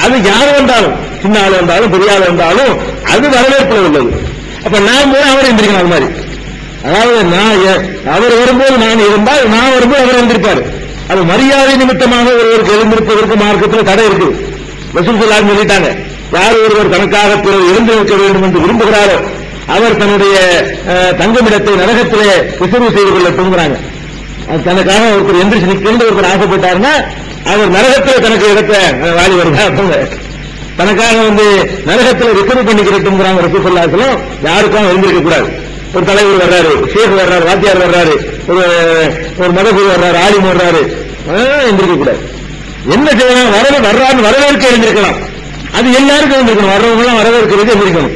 அது யார் வந்தாலும், சின்ன ஆள் வந்தாலும் பெரிய ஆள் வந்தாலும் அது வரவேற்புல உள்ளது. அப்ப நான் போய் அவர் எந்திரிக்கணும். அது மாதிரி அதாவது அவர் வரும்போது நான் இருந்தால் நான் வரும்போது அவர் எழுந்திருப்பார். அது மரியாதை நிமித்தமாக ஒருவருக்கு எழுந்திருப்பதற்கு மார்க்கத்தில் தடை இருக்குது. ரசூல் ஸல்லல்லாஹு அலைஹி சொல்லிட்டாங்க, யார் ஒருவர் தனக்காக பிறர் எழுந்திருக்க வேண்டும் என்று விரும்புகிறாரோ அவர் தன்னுடைய தங்குமிடத்தை நரகத்திலே ரிசர்வ் செய்து கொள்ளட்டும்ங்கிறாங்க. தனக்காக ஒருத்தர் எந்திரிச்சு நிற்கிறது ஒருத்தர் ஆசைப்பட்டாருன்னா அவர் நரகத்தில் தனக்கு இடத்தை வாழி வருதா, தனக்காக நரகத்தில் ரிசர்வ் பண்ணிக்கிறட்டும்ங்கிறாங்க ரசூல் ஸல்லல்லாஹு அலைஹி வஸல்லம். யாருக்கும் எழுந்திருக்க கூடாது. ஒரு தலைவர் வர்றாரு, ஷேக் வர்றாரு, வாத்தியார் வர்றாரு, ஒரு மதகுரு வர்றாரு, ஆலிம் வர்றாரு, எழுந்திருக்க கூடாது. என்ன செய்யணும், வர்றான்னு வரவேற்க எழுந்திருக்கலாம். அது எல்லாருக்கும் எழுந்திருக்கணும். வர்றவங்க எல்லாம் வரவேற்கிறது எழுந்திருக்கணும்.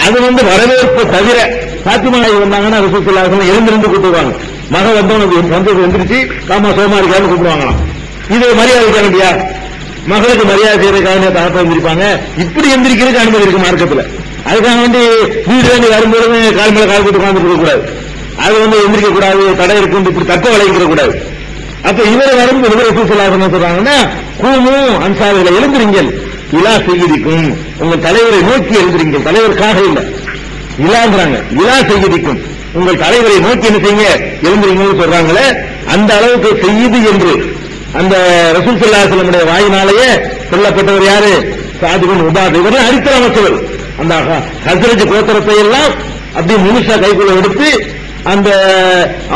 அது வரவேற்பு தவிர பாத்திமா வந்தாங்கன்னா ரசூல் ஸல்லல்லாஹு அலைஹி வஸல்லம் எழுந்திருந்து கூப்பிடுவாங்க. மக வந்தவங்க எந்திரிச்சு காமா சோமாரிக்கான்னு கூப்பிடுவாங்களாம். இது மரியாதைக்கு வேண்டியா? மகளுக்கு மரியாதை செய்யறதுக்காக தாத்தா எந்திரிப்பாங்க. இப்படி எந்திரிக்கிறதுக்கு அனுமதி இருக்கு மார்க்கத்தில். அதுக்காக வீடு வேண்டி வரும்போது கால் மேல கால் போட்டு உட்கார்ந்து இருக்க கூடாது. அது எந்திரிக்க கூடாது, தடை இருக்கு, இப்படி தக்க விளைவிக்கிற கூடாது. அப்ப இவரை வரும்போது ரசூல் ஸல்லல்லாஹு அலைஹி வஸல்லம் சொல்றாங்கன்னா, கூமு அன்சாரிகளை எழுந்திருங்கள், இலா செய்திக்கும், உங்கள் தலைவரை நோக்கி எழுந்திருங்கள். தலைவருக்காக இல்லை, இலாங்கிறாங்க. இலா செய்திக்கும், உங்கள் தலைவரை நோக்கி என்ன செய்யுங்க, எழுந்திருங்கன்னு சொல்றாங்களே. அந்த அளவுக்கு செய்யுது என்று அந்த ரசூல் ஸல்லல்லாஹு அலைஹி வஸல்லம் வாயினாலேயே சொல்லப்பட்டவர் யாரு? சாத் பின் உபாதா. இவரெல்லாம் அடித்தள அமைச்சவர். அந்த ஹஸ்ரஜ் கோத்திரத்தை எல்லாம் அப்படி முழுசா கைக்குள்ள எடுத்து அந்த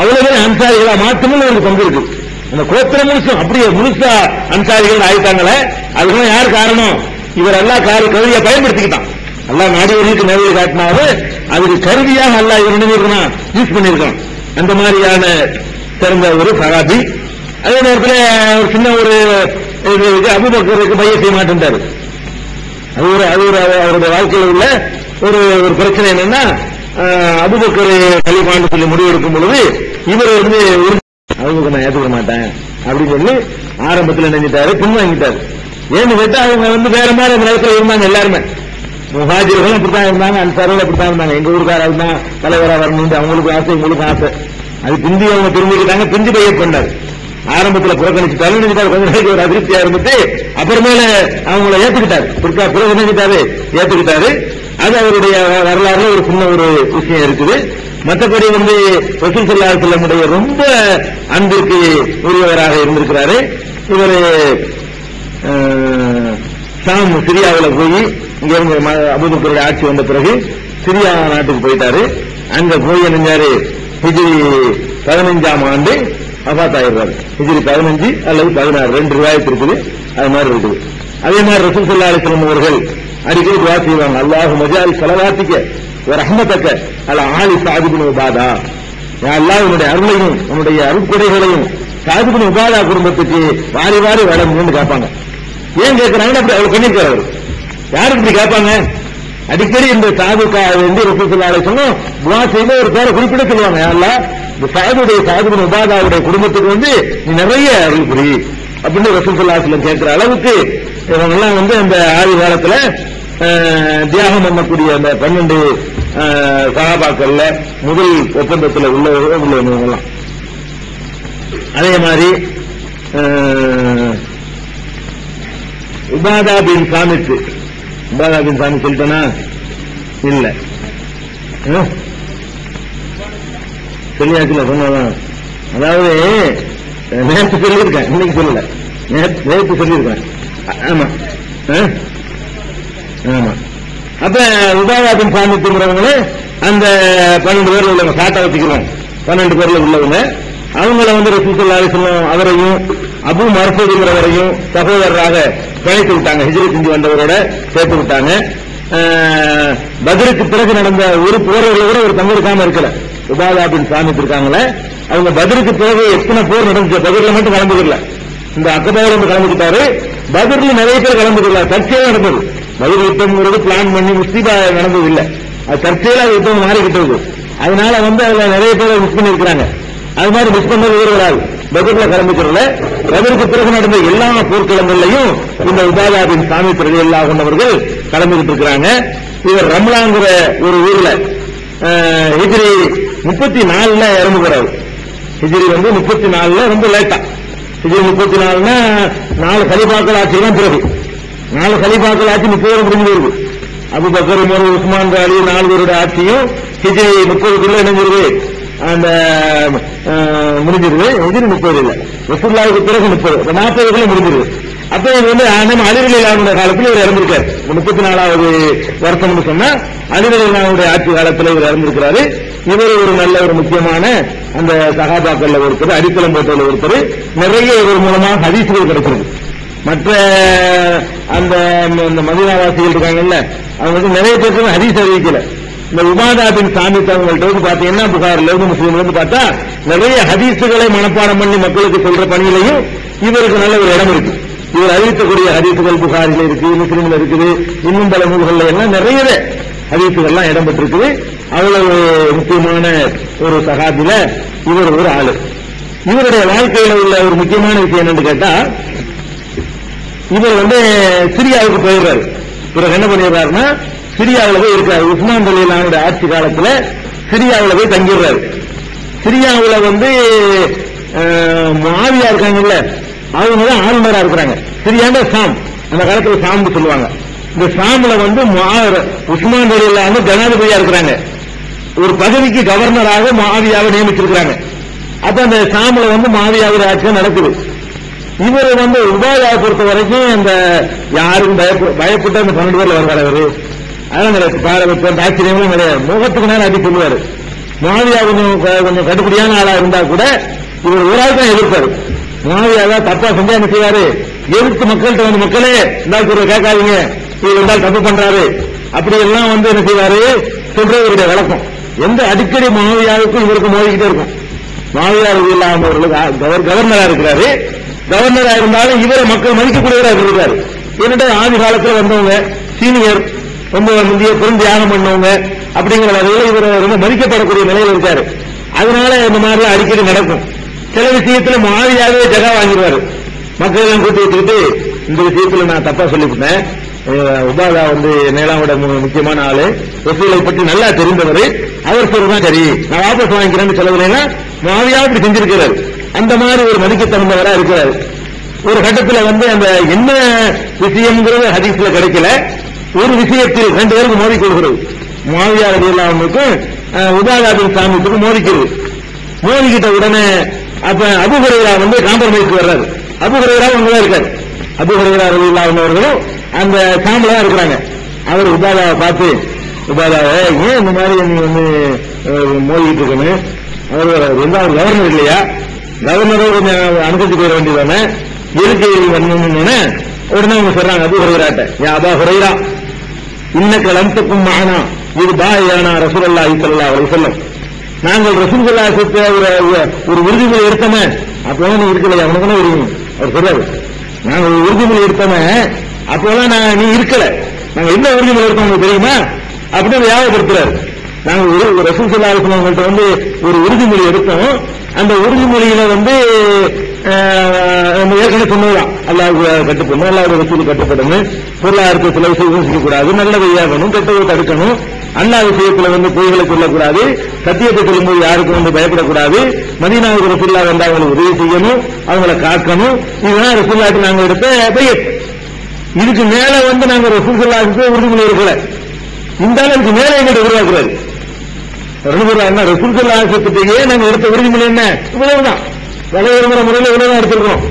அவ்வளவு அன்சாரிகளா மாற்றமும் ஒரு பங்கு இருக்கு. அந்த கோத்திரம் முழுசும் அப்படியே முழுசா அன்சாரிகள் ஆயிட்டாங்களே. அதுக்கெல்லாம் யார் காரணம்? இவர் எல்லாம் கருவியை பயன்படுத்திக்கிட்டான். அல்லா நாடிவர்களுக்கு நேரடி காட்டினாலும் அதுக்கு கருவியாக அல்லா இவர் நினைவுறான், யூஸ் பண்ணிருக்கான். அந்த மாதிரியான சிறந்த ஒரு சகாபி. அதே நேரத்தில் ஒரு சின்ன ஒரு அபூபக்கருக்கு பைய செய்ய மாட்டேன்ட்டாரு. அது ஒரு அவருடைய வாழ்க்கையில் உள்ள ஒரு பிரச்சனை என்னன்னா, அபூபக்கர் கலீஃபான்னு சொல்லி முடிவெடுக்கும் பொழுது இவர் அவங்க நான் ஏற்றுக்க மாட்டேன் அப்படின்னு சொல்லி ஆரம்பத்தில் நினைஞ்சிட்டாரு, பின்வாங்கிட்டாரு. ஏன்னு கேட்டா அவங்க வேற மாதிரி அந்த நேரத்தில் இருந்தாங்க. எல்லாருமே முஹாஜிர்களும் அப்படித்தான் இருந்தாங்க, அன்சாரிகள் அப்படித்தான் இருந்தாங்க. எங்க ஊருக்காரர்கள் தான் தலைவராக வரணும், அவங்களுக்கு ஆசை, உங்களுக்கு ஆசை. அது பிந்தி அவங்க தெரிஞ்சுக்கிட்டாங்க. பிந்தி பைய பண்ணாரு. ஆரம்பத்தில் புறக்கணிச்சு தலைநினைச்சாரு, கொஞ்ச நாளைக்கு ஒரு அதிருப்தியா இருந்துட்டு அப்புறமேல அவங்கள ஏத்துக்கிட்டாரு. புறக்கணிச்சிட்டாரு, ஏத்துக்கிட்டாரு. அது அவருடைய வரலாறுல ஒரு சின்ன ஒரு விஷயம் இருக்குது. மற்றபடி ரசூல் ஸல்லல்லாஹு அலைஹி வஸல்லம் ரொம்ப அன்பிற்கு உரியவராக இருந்திருக்கிறாரு. இவர் ஷாம் சிரியாவில் போய் இங்க இருந்து அபூபக்கருடைய ஆட்சி வந்த பிறகு சிரியா நாட்டுக்கு போயிட்டாரு. அங்க போய் நினைஞ்சாரு. ஹிஜ்ரி 15ஆம் ஆண்டு வஃபாத் ஆயிடுறாரு. ஹிஜ்ரி 15 அல்லது 16 2 ரிவாயத் இருக்குது. அது மாதிரி இருக்குது. அதே மாதிரி ரசூல் ஸல்லல்லாஹு அலைஹி வஸல்லம் அவர்கள் அடிக்கடி துஆ செய்வாங்க. அல்லாஹும்ம ஜஅல் ஸலவாத்திக வ ரஹ்மதக அலா ஆலி ஸஅத் பின் உபாதா. யா அல்லாஹ், உன்னுடைய அருளையும் உன்னுடைய அருட்கொடைகளையும் ஸஅத் பின் உபாதா குடும்பத்துக்கு வாரி வாரி வழங்குன்னு கேட்பாங்க. ஏன் கேட்கிறாங்கன்னு அப்படி அவர் பண்ணிருக்காரு. அவர் யாருக்கு இப்படி கேட்பாங்க? அடிக்கடி இந்த சாதுக்காக வேண்டி ரசூல் ஸல்லல்லாஹு அலைஹி வஸல்லம் துஆ செய்த ஒரு பேரை குறிப்பிட சொல்லுவாங்க. யா அல்லாஹ், இந்த ஸஅத் பின் உபாதாவுடைய குடும்பத்துக்கு நீ நிறைய அருள் புரி அப்படின்னு ரசூல் ஸல்லல்லாஹு அலைஹி வஸல்லம் கேட்கிற அளவுக்கு இவங்கெல்லாம் அந்த ஆதி காலத்துல தியாகம் பண்ணக்கூடிய அந்த 12 சஹாபாக்கள்ல முதல் ஒப்பந்தத்தில் உள்ளவங்கெல்லாம். அதே மாதிரி உபாதா பின் சாமித் சொல்லிட்டனா இல்ல, சொல்லியாச்சுல சொன்னதான். அதாவது நேற்று சொல்லியிருக்கேன், இன்னைக்கு சொல்லல, நேற்று சொல்லியிருக்கேன். ஆமா ஆமா. அப்ப உபாதா பின் சாமித்துங்கிறவங்க அந்த 12 பேர்ல உள்ளவங்க, சாட்டா வச்சுக்கிறோம் 12 பேர்ல உள்ளவங்க. அவங்கள ரசூல் ஸல்லல்லாஹு அலைஹி வஸல்லம் அவரையும் அபூ மர்சூதுங்கிறவரையும் சகோதரராக பிணைத்து விட்டாங்க. ஹிஜ்ரி செஞ்சு வந்தவரோட சேர்த்து விட்டாங்க. பத்ருக்கு பிறகு நடந்த ஒரு போர்ல கூட ஒரு பங்கெடுக்காம இருக்கல. உபாதா பின் சாமித் இருக்காங்களே, அவங்க பத்ருக்கு பிறகு எத்தனை போர் நடந்துச்சு, பத்ர்ல மட்டும் கலந்துக்கல. இந்த அக்கபாவில் கலந்துக்கிட்டாரு. பத்ர்ல நிறைய பேர் கலந்துக்கல, சர்ச்சையா நடந்தது. பத்ர் யுத்தம்ங்கிறது பிளான் பண்ணி முஸ்தீபா நடந்தது இல்ல, அது சர்ச்சையில யுத்தம் மாறிக்கிட்டது. அதனால அதுல நிறைய பேர் மிஸ் பண்ணி இருக்கிறாங்க. அது மாதிரி மிஸ் பண்ணது வராது. பத்ர்ல கலந்துக்கிறதுல பத்ருக்கு பிறகு நடந்த எல்லா போர்க்களங்கள்லையும் இந்த உபாதா பின் சாமித் ரலியல்லாஹு அன்ஹு அவர்கள் கலந்துகிட்டு இருக்கிறாங்க. இவர் ரம்லாங்கிற ஒரு ஊர்ல ஹிஜ்ரி 34 இறங்குகிறார். ஹிஜ்ரி 34 ரொம்ப லேட்டா. ஹிஜ்ரி 34 4 கலீஃபாக்கள் ஆட்சி தான் பிறகு. 4 கலீஃபாக்கள் ஆட்சி 30 வருடம் முடிஞ்சு வருது. அபூபக்கர், உமர், உஸ்மான், அலி 4 பேருடைய ஆட்சியும் ஹிஜ்ரி 30க்குள்ள இணைஞ்சிருது. அந்த முடிஞ்சிருது. ஹிஜ்ரி 30 இல்ல, ரசூலுல்லாஹ்வுக்கு பிறகு 30 40 முடிஞ்சிருது. அப்ப இது வந்து அலிரலில்லாவுடைய காலத்தில் இவர் இறந்திருக்காரு. 34வது வருஷம்னு சொன்னா அலிரலில்லாவுடைய ஆட்சி காலத்தில் இவர் இறந்திருக்கிறாரு. இவர் ஒரு நல்ல ஒரு முக்கியமான அந்த சகாபாக்கள்ல ஒருத்தர், அடித்தளம் போட்டதுல ஒருத்தர். நிறைய இவர் மூலமாக ஹதீஸ்கள் கிடைக்கிறது. மற்ற அந்த மதீனாவாசிகள் இருக்காங்கல்ல, அவங்களுக்கு நிறைய பேருக்கு ஹதீஸ் அறிவிக்கல. இந்த உபாதா பின் சாமித் அவங்கள்ட்ட வந்து பாத்தீங்கன்னா புகார்ல இருந்து முஸ்லீம்ல இருந்து பார்த்தா நிறைய ஹதீசுகளை மனப்பாடம் பண்ணி மக்களுக்கு சொல்ற பணியிலையும் இவருக்கு நல்ல ஒரு இடம் இருக்கு. இவர் அறிவிக்கக்கூடிய ஹதீசுகள் புகாரில இருக்கு, முஸ்லீம்ல இருக்குது, இன்னும் பல நூல்கள்ல எல்லாம் நிறைய ஹதீசுகள்லாம் இடம் பெற்றிருக்குது. அவ்வளவு முக்கியமான ஒரு சகாபில இவர் ஒரு ஆளு. இவருடைய வாழ்க்கையில உள்ள ஒரு முக்கியமான விஷயம் என்னன்னு கேட்டா, இவர் வந்து சிரியாவுக்கு போயிடுறாரு. பிறகு என்ன பண்ணிடுறாருன்னா சிரியாவில் போய் இருக்காரு. உஸ்மான் ரலியல்லாஹு ஆட்சி காலத்துல சிரியாவில் போய் தங்கிடுறாரு. சிரியாவில் வந்து முஆவியா இருக்காங்கல்ல, அவங்க தான் ஆளுநரா இருக்கிறாங்க. சிரியாண்ட சாம், அந்த காலத்துல சாம்னு சொல்லுவாங்க. இந்த சாம்ல வந்து உஸ்மான் ரலியல்லாஹு ஜனாதிபதியா இருக்கிறாங்க. ஒரு பதவிக்கு கவர்னராக முஆவியாவை நியமிச்சிருக்கிறாங்க. அப்ப அந்த சாம்ல வந்து முஆவியாவுடைய ஆட்சி நடக்குது. இவர் வந்து உபாயாவை பொறுத்த வரைக்கும் அந்த யாருக்கும் பயப்பட்ட அந்த 12 பேர்ல வருவார். அவரு அதெல்லாம் ஆச்சரியமும் கிடையாது. முகத்துக்கு மேல அடி சொல்லுவாரு. முஆவியா கொஞ்சம் கடுப்படியான ஆளா இருந்தா கூட இவர் ஒரு ஆள் தான் எதிர்ப்பாரு. முஆவியா தப்பா செஞ்சா என்ன செய்வாரு, எதிர்த்து மக்கள்கிட்ட வந்து மக்களே இருந்தாலும் கேட்காதீங்க, இவர் இருந்தால் தப்பு பண்றாரு அப்படி எல்லாம் வந்து என்ன செய்வாரு சொல்றவருடைய வழக்கம். எந்த அடிக்கடி முஆவியாவுக்கும் இவருக்கு மோதிக்கிட்டே இருக்கும். முஆவியா ரலியல்லாஹு அவர்களுக்கு கவர்னரா இருக்கிறாரு. கவர்னரா இருந்தாலும் இவரை மக்கள் மதிக்கக்கூடியவராக இருக்கிறாரு. என்னடா ஆதி காலத்தில் வந்தவங்க, சீனியர், ரொம்ப முந்தைய பெருந்தியாகம் பண்ணவங்க அப்படிங்கிற வகையில் இவர் ரொம்ப மதிக்கப்படக்கூடிய நிலையில் இருக்காரு. அதனால இந்த மாதிரிலாம் அடிக்கடி நடக்கும். சில விஷயத்துல முஆவியாவே ஜகா வாங்கிடுவாரு. மக்கள் எல்லாம் கூட்டி வச்சுக்கிட்டு இந்த விஷயத்துல நான் தப்பா சொல்லிவிட்டேன், உபாதா வந்து நேலாவோட முக்கியமான ஆளு, ரசூலை பற்றி நல்லா தெரிந்தவர், அவர் சொல்றதான் சரி, நான் வாபஸ் வாங்கிக்கிறேன்னு சொல்லவில்லைன்னா முஆவியா இப்படி செஞ்சிருக்கிறார். அந்த மாதிரி ஒரு மதிக்க தகுந்தவரா இருக்கிறார். ஒரு கட்டத்துல வந்து அந்த என்ன விஷயம்ங்கிறது ஹதீஸ்ல கிடைக்கல. ஒரு விஷயத்தில் 2 பேருக்கு மோதி கொள்கிறது. முஆவியா ரலியல்லாஹு அன்ஹுக்கும் உபாதா பின் சாமித்துக்கும் மோதிக்கிறது. மோதிக்கிட்ட உடனே அப்ப அபூ ஹுரைரா வந்து காம்ப்ரமைஸ்க்கு வர்றாரு. அபூ ஹுரைரா அங்கதான் இருக்காரு. அபூ ஹுரைரா ரலியல்லாஹு அன்ஹு அவர்களும் அந்த சாம்ல தான் இருக்கிறாங்க. அவர் உபாதாவை பார்த்து, உபாதாவை ஏன் இந்த மாதிரி நீ வந்து மோதிக்கிட்டு இருக்கணும், அவர் எந்த ஒரு கவர்னர் இல்லையா, கவர்னரை கொஞ்சம் அனுசரிச்சு போயிட வேண்டியதானே, எதுக்கு வரணும்னு உடனே அவங்க சொல்றாங்க அபூ ஹுரைராட்ட, யா அபா ஹுரைரா இன்னக லம் தகும் மஅனா இது பாயானா ரசூலுல்லாஹி ஸல்லல்லாஹு அலைஹி வஸல்லம், நாங்கள் ரசூல் ஸல்லல்லாஹு அலைஹி வஸல்லம் ஒரு உறுதிமொழி எடுத்தோமே, அப்போதான் நீ இருக்கலையா, அவனுக்கு உரிமை. அவர் சொல்றாரு, நாங்கள் ஒரு உறுதிமொழி எடுத்தோமே அப்போதான் நீ இருக்கல, நாங்க என்ன உறுதிமொழி எடுத்தோம் உங்களுக்கு தெரியுமா அப்படின்னு ஞாபகப்படுத்துறாரு. நாங்கள் ரசூல் ஸல்லல்லாஹு அலைஹி வஸல்லம் அவங்கள்ட்ட வந்து ஒரு உறுதிமொழி எடுத்தோம். அந்த உறுதிமொழியில வந்து ஏற்கனவே சொன்னதுதான், அல்லாஹ்வுக்கு கட்டுப்படணும், அல்லாஹ்வுடைய ரசூலுக்கு கட்டுப்படணும், பொருளாதாரத்தை சில விஷயம் யோசிக்கக்கூடாது, நல்ல வழியாகணும், கெட்டதை தடுக்கணும், அல்லாஹ் விஷயத்துல வந்து பொய்களை சொல்லக்கூடாது, சத்தியத்தை சொல்லும்போது யாருக்கும் வந்து பயப்படக்கூடாது, மதீனாவுக்கு ரசூலுல்லாஹ் வந்து அவங்களுக்கு உதவி செய்யணும், அவங்களை காக்கணும். இதுதான் ரசூலுல்லாஹ்க்கு நாங்க எடுத்த பையத். இதுக்கு மேல வந்து நாங்க ரசூல் ஸல்லல்லாஹு அலைஹி வஸல்லம் உறுதிமொழி இருக்கல. இந்த அளவுக்கு மேல எங்கிட்ட உருவாக்குறாரு. ரசூல் ஸல்லல்லாஹு அலைஹி வஸல்லம் நாங்க எடுத்த உறுதிமொழி என்ன, இவ்வளவுதான், வலையுறங்கிற முறையில் இவ்வளவுதான் எடுத்திருக்கிறோம்.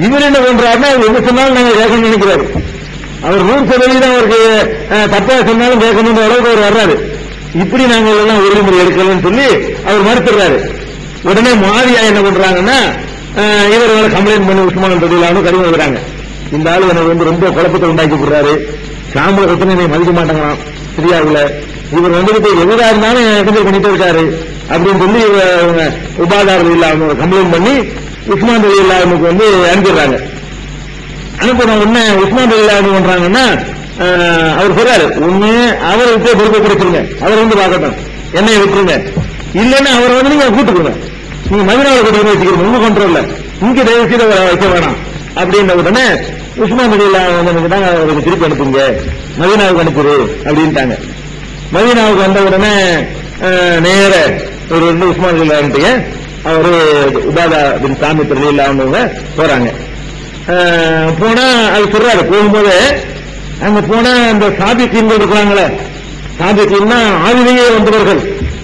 இவர் என்ன பண்றாருன்னா என்ன சொன்னாலும் நாங்க கேட்கணும்னு நினைக்கிறாரு. அவர் 100% அவருக்கு தப்பா சொன்னாலும் கேட்கணுன்ற அளவுக்கு அவர் வர்றாரு. இப்படி நாங்கள் எல்லாம் உறுதிமொழி எடுக்கலன்னு சொல்லி அவர் மறுத்துறாரு. உடனே முஆவியா என்ன பண்றாங்கன்னா இவர்களை கம்ப்ளைண்ட் பண்ணி உஸ்மான் ரலியல்லாஹு கடிதம் எழுதுறாங்க. இந்த ஆளு எனக்கு வந்து ரொம்ப குழப்பத்தை உண்டாக்கி போடுறாரு, சாம்பல ரத்தனை மதிக்க மாட்டேங்கிறான் சிரியாவில், இவர் வந்துட்டு எதிராக இருந்தாலும் இடங்கள் பண்ணிட்டு இருக்காரு அப்படின்னு சொல்லி உபாதா ரலியல்லாஹு கம்ப்ளைண்ட் பண்ணி உஸ்மான் ரலியல்லாஹுக்கு வந்து அனுப்பிடுறாங்க. அனுப்பின உடனே உஸ்மான் ரலியல்லாஹு பண்றாங்கன்னா அவர் சொல்றாரு, ஒண்ணு அவர் விட்டு பொறுப்பை கொடுத்துருங்க, அவர் வந்து பார்க்கட்டும், என்னைய விட்டுருங்க, இல்லைன்னா அவரை வந்து நீங்க கூட்டுக்குங்க, நீங்க மதீனாவை கூட்டிட்டு வச்சுக்கிறீங்க, உங்க கண்ட்ரோல்ல, இங்க தயவு செய்து வைக்க வேணாம் அப்படின்ற உடனே உஸ்மான் ரலியல்லாஹு வந்து அவருக்கு திருப்பி அனுப்புங்க, மதீனாவுக்கு அனுப்புரு அப்படின்ட்டாங்க. மதீனாவுக்கு வந்த உடனே நேர ஒரு உஸ்மான் ரலியல்லாஹு அவரு உபாதா பின் சாமித் ரலியல்லாஹு போறாங்க. போனா அது சொல்றாரு, போகும்போது அங்க போனா இந்த சாபிக்கீன்கள் இருக்கிறாங்களே, சாபிக்கீன்னா ஆவிலேயே வந்தவர்கள்,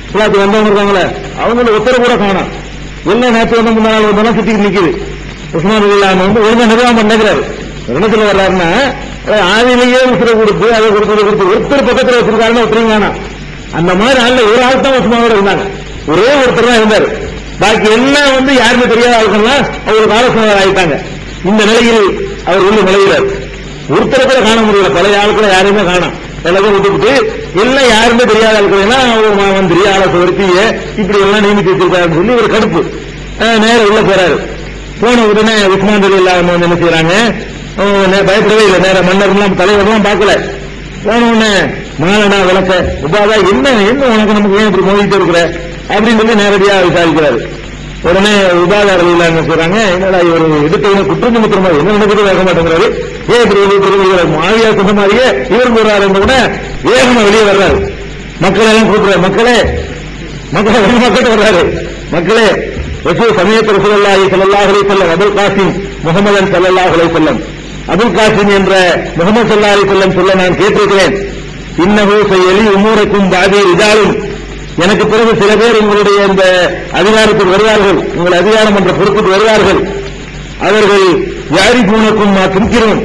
இஸ்லாத்துக்கு வந்தவங்க இருக்காங்களே, அவங்களோட உத்தரவு கூட காணோம், எல்லாம் நேற்று வந்து முன்னாள் வந்தெல்லாம் சுத்திட்டு நிக்குது. உஸ்மான் ரலியல்லாஹு வந்து ஒழுங்கா நிர்வாகம் பண்ணுகிறாரு, என்ன சொல்ல வர்றாருன்னா, ஆதியிலேயே உசுரை கொடுத்து அதை கொடுத்து ஒருத்தர் பக்கத்தில் வச்சிருக்காருன்னு ஒருத்தருங்க. அந்த மாதிரி ஆள்ல ஒரு ஆள் தான் உஸ்மானோட இருந்தாங்க, ஒரே ஒருத்தர் தான் இருந்தார். பாக்கி எல்லாம் யாருமே தெரியாத ஆளுக்கெல்லாம் அவருக்கு ஆலோசனை ஆகிட்டாங்க. இந்த நிலையில் அவர் நிலையிறார். ஒருத்தரை கூட காண முடியல, பழைய ஆட்களை யாருமே காணும், எல்லாத்தையும் விட்டுவிட்டு எல்லாம் யாருமே தெரியாத ஆட்கள் அவர் மந்திரி ஆலோசனை இப்படி எல்லாம் நியமித்து வச்சிருக்காருன்னு சொல்லி ஒரு கடுப்பு. நேரம் உள்ள போறாரு. போன உடனே உஸ்மான் ரலியல்லாஹு என்ன செய்யறாங்க, பயப்படவே இல்லை. நேரம் மன்னர்லாம் தலைவர்லாம் பார்க்கல. போன உடனே மாலனா விளக்க உபாதா என்ன உனக்கு நமக்கு ஏன் இப்படி மோதிட்டு இருக்கிற அப்படின்னு சொல்லி நேரடியா விசாரிக்கிறாரு. உடனே உபாதா ரலியல்லாஹு என்ன செய்யறாங்க, என்னடா இவர் எடுத்தவன குற்றம் முத்திரமா என்ன நடக்குது வேக மாட்டேங்கிறாரு, ஏன் இப்படி தெரிவிக்கிறார், மாவியா சொன்ன மாதிரியே இவரும் போறாரு கூட வேகமா வெளியே வர்றாரு. மக்களை எல்லாம் கூப்பிடுறாரு, மக்களே மக்கள்கிட்ட வர்றாரு, மக்களே சமயத்து ரசூலுல்லாஹி ஸல்லல்லாஹு அலைஹி வஸல்லம் அபுல் காசிம் முஹம்மதன் ஸல்லல்லாஹு அலைஹி வஸல்லம், அபுல் காசிம் என்ற முஹம்மது ஸல்லல்லாஹு அலைஹி வஸல்லம் சொல்ல நான் கேட்டிருக்கிறேன். இன்னஹு சயலி உமூரக்கும் பாதி ரிஜாலுன், எனக்கு பிறகு சில பேர் உங்களுடைய இந்த அதிகாரத்தில் வருவார்கள், உங்கள் அதிகாரம் என்ற பொறுப்புக்கு வருவார்கள். அவர்கள் யாரிபூனக்கும் மா துன்கிரும்,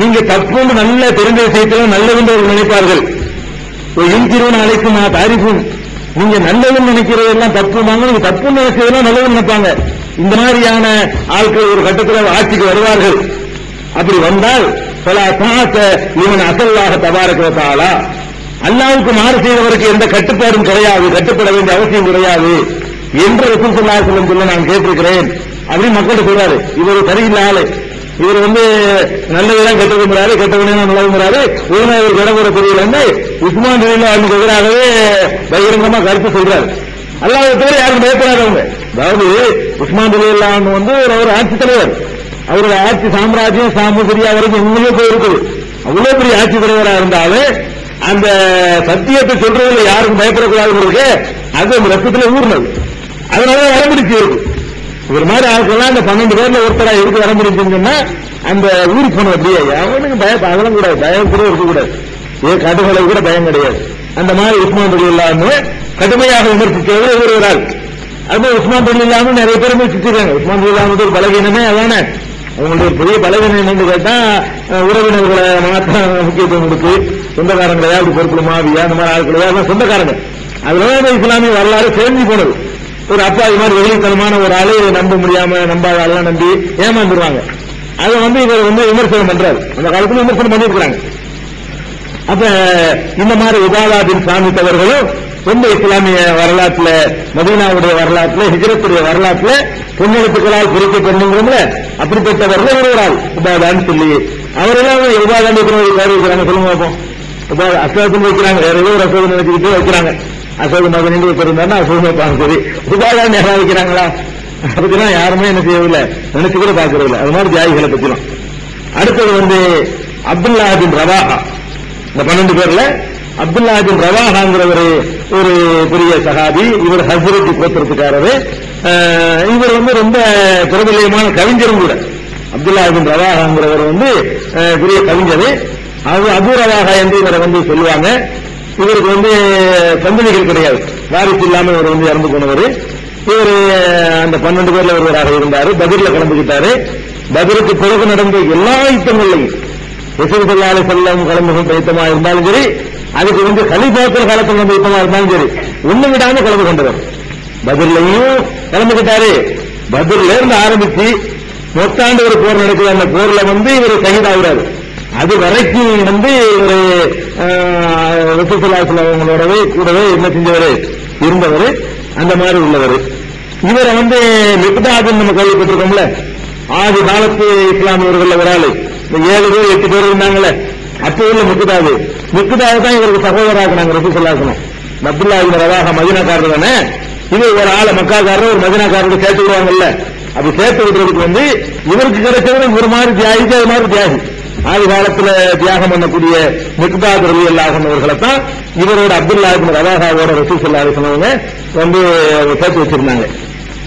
நீங்க தப்புன்னு நல்ல தெரிந்த விஷயத்திலும் நல்லவென்று நினைப்பார்கள். என்கிறோன் அழைக்கும் மா தாரிஃபும், நீங்க நல்லதுன்னு நினைக்கிறதெல்லாம் தப்புமாங்க, நீங்க தப்புன்னு நினைச்சதெல்லாம் நல்லதுன்னு நினைப்பாங்க. இந்த மாதிரியான ஆட்கள் ஒரு கட்டத்தில் ஆட்சிக்கு வருவார்கள். அப்படி வந்தால் இவன் அசல்லாக தபாரக்கிறதாலா, அல்லாவுக்கு மாறு செய்தவருக்கு எந்த கட்டுப்பாடும் கிடையாது, கட்டுப்பட வேண்டிய அவசியம் கிடையாது என்று ரசூல் ஸல்லல்லாஹு அலைஹி வஸல்லம் சொல்ல நான் கேட்டிருக்கிறேன் அப்படின்னு மக்கள்கிட்ட சொல்றாரு. இவர் சரியில்லை ஆளு, இவர் நல்லதுதான் கெட்டதுங்கிறாரு, கெட்டவனே நல்லதுங்கிறாரு, ஒழுங்கா இவர் கடவுட தெரியல உஸ்மான் ரலியல்லாஹு எதிராகவே பகிரங்கமா கருத்து சொல்றாரு. அல்லாஹ்வை தவிர யாரும் பயப்படாதவங்க. அதாவது உஸ்மான் ரலியல்லாஹு ஒரு ஆட்சி தலைவர், அவருடைய ஆட்சி சாம்ராஜ்யம் சாமுதிரியா வரைக்கும் எங்கேயோ போயிருக்குது. அவ்வளவு பெரிய ஆட்சி தலைவராக இருந்தாலும் அந்த சத்தியத்தை சொல்றதுல யாருக்கும் பயப்படக்கூடாது, அது அந்த ரத்தத்தில் ஊர்னது. அதனால வரம்பிடிச்சு இருக்கு. ஒரு மாதிரி ஆட்கள்லாம் அந்த 12 பேர்ல ஒருத்தரா இருக்கு வரம்பிடிச்சுன்னு சொன்னா அந்த ஊருக்கு போனது அப்படியே அவனுக்கு அதெல்லாம் கூடாது, பயம் கூட இருக்கக்கூடாது. கடுகளை கூட பயம் கிடையாது. அந்த மாதிரி உஸ்மான் ரலியல்லாஹு கடுமையாக விமர்சித்தவர் ஒரு ஆள். அது உஸ்மான் ரலியல்லாஹு நிறைய பேர் விமர்சிச்சிருக்காங்க. உஸ்மான் ரலியல்லாஹு ஒரு பலவீனமே அதானே, அவங்களுடைய பெரிய பலவீனம் என்னன்னு கேட்டா உறவினர்களை மாத்திரம் முக்கியத்துவம் கொடுத்து சொந்தக்காரங்களையா அப்படி பொறுப்பு மாவியா அந்த மாதிரி ஆட்களையா சொந்தக்காரங்க, அதுல இஸ்லாமிய வரலாறு சேர்ந்து போனது. ஒரு அப்பா இது மாதிரி வெளித்தனமான ஒரு ஆளு நம்ப முடியாம நம்பாத ஆளெல்லாம் நம்பி ஏமாந்துருவாங்க. அதை இவர் விமர்சனம் பண்றாரு, அந்த காலத்துல விமர்சனம் பண்ணிருக்கிறாங்க. அப்ப இந்த மாதிரி உபாதா பின் சாமித் அவர்களும் ரொம்ப இஸ்லாமிய வரலாற்றுல, மதீனாவுடைய வரலாற்றுல, ஹிஜ்ரத்துடைய வரலாற்றுல பொன்னெழுத்துக்களால் குறிக்கப்படணுங்கிறோம்ல, அப்படிப்பட்டவர்கள் ஒரு ஆள் உபாதான்னு சொல்லி அவரெல்லாம் உபாதான் வைக்கிறாங்க. சொல்லுங்க பார்ப்போம். அசோகன் வைக்கிறாங்க, வேற ஏதோ ஒரு அசோகன் வச்சுக்கிட்டு வைக்கிறாங்க. அசோக மகன் என்று இருந்தாருன்னா அசோகம் வைப்பாங்க. சரி, உபாதான் யாரா வைக்கிறாங்களா அப்படிலாம் யாருமே என்ன செய்யவில்லை, நினைச்சு கூட பார்க்கறதில்லை. அது மாதிரி தியாகிகளை பத்திலாம். அடுத்தது அப்துல்லாஹ் பின் ரவாஹா. இந்த 12 பேர்ல அப்துல்லாஹ் பின் ரவாஹாங்கிறவர் ஒரு பெரிய சஹாபி. இவர் ஹஸ்ரத் கோத்திரத்துக்காரரு. இவர் ரொம்ப பிரபல்யமான கவிஞரும் கூட. அப்துல்லாஹ் பின் ரவாஹாங்கிறவர் பெரிய கவிஞர். அபு ரவாஹா என்று இவரை சொல்லுவாங்க. இவருக்கு சந்ததிகள் கிடையாது, வாரிசு இல்லாம இவர் இறந்து போனவர். இவர் அந்த 12 பேர்ல ஒருவராக இருந்தார். பத்ர்ல கலந்துகிட்டாரு. பத்ருக்கு பிறகு நடந்த எல்லா யுத்தங்களையும் ரசூல் ஸல்லல்லாஹு அலைஹி வஸல்லம் கலந்து கொண்ட யுத்தமா இருந்தாலும் சரி, அதுக்கு கலீஃபாக்கள் காலத்தில் நடந்த யுத்தமா இருந்தாலும் சரி, ஒண்ணு விடாம கலந்து கொண்டவர். பத்ர்லையும் கலந்துகிட்டாரு. பத்ர்ல இருந்து ஆரம்பிச்சு மொத்தாண்டு ஒரு போர் நடக்குது. அந்த போர்ல இவர் ஷஹீதாகிறாரு. அது வரைக்கும் இவர் ரசூல் ஸல்லல்லாஹு அலைஹி வஸல்லமோடவே கூடவே என்ன செஞ்சவர் இருந்தவர். அந்த மாதிரி உள்ளவர். இவரை மிக்தாதுன்னு நம்ம கேள்விப்பட்டிருக்கோம்ல, ஆதி காலத்து இஸ்லாமியர்கள் ஒரு ஆளு. 7 பேர் 8 பேர் இருந்தாங்களே, அப்ப உள்ள மிக்தாது தான் இவருக்கு சகோதராக்குனாங்க ரசூல் ஸல்லல்லாஹு அலைஹி வஸல்லம். அப்துல்லாஹ் பின் ரவாஹா மதீனாக்காரர் தானே. இது ஒரு ஆளை மக்காக்காரர் ஒரு மதீனாக்காரர் சேர்த்து விடுவாங்கல்ல, அப்படி சேர்த்து விடுறதுக்கு இவருக்கு கிடைச்சது ஒரு மாதிரி தியாகிக்கு அது மாதிரி தியாகி. ஆதி காலத்துல தியாகம் பண்ணக்கூடிய மிக்தாத் ரலியல்லாஹு அன்ஹு அவர்களைத்தான் இவரோட அப்துல்லாஹ் பின் ரவாஹாவோட ரசூல் ஸல்லல்லாஹு அலைஹி வஸல்லம் சேர்த்து வச்சிருந்தாங்க.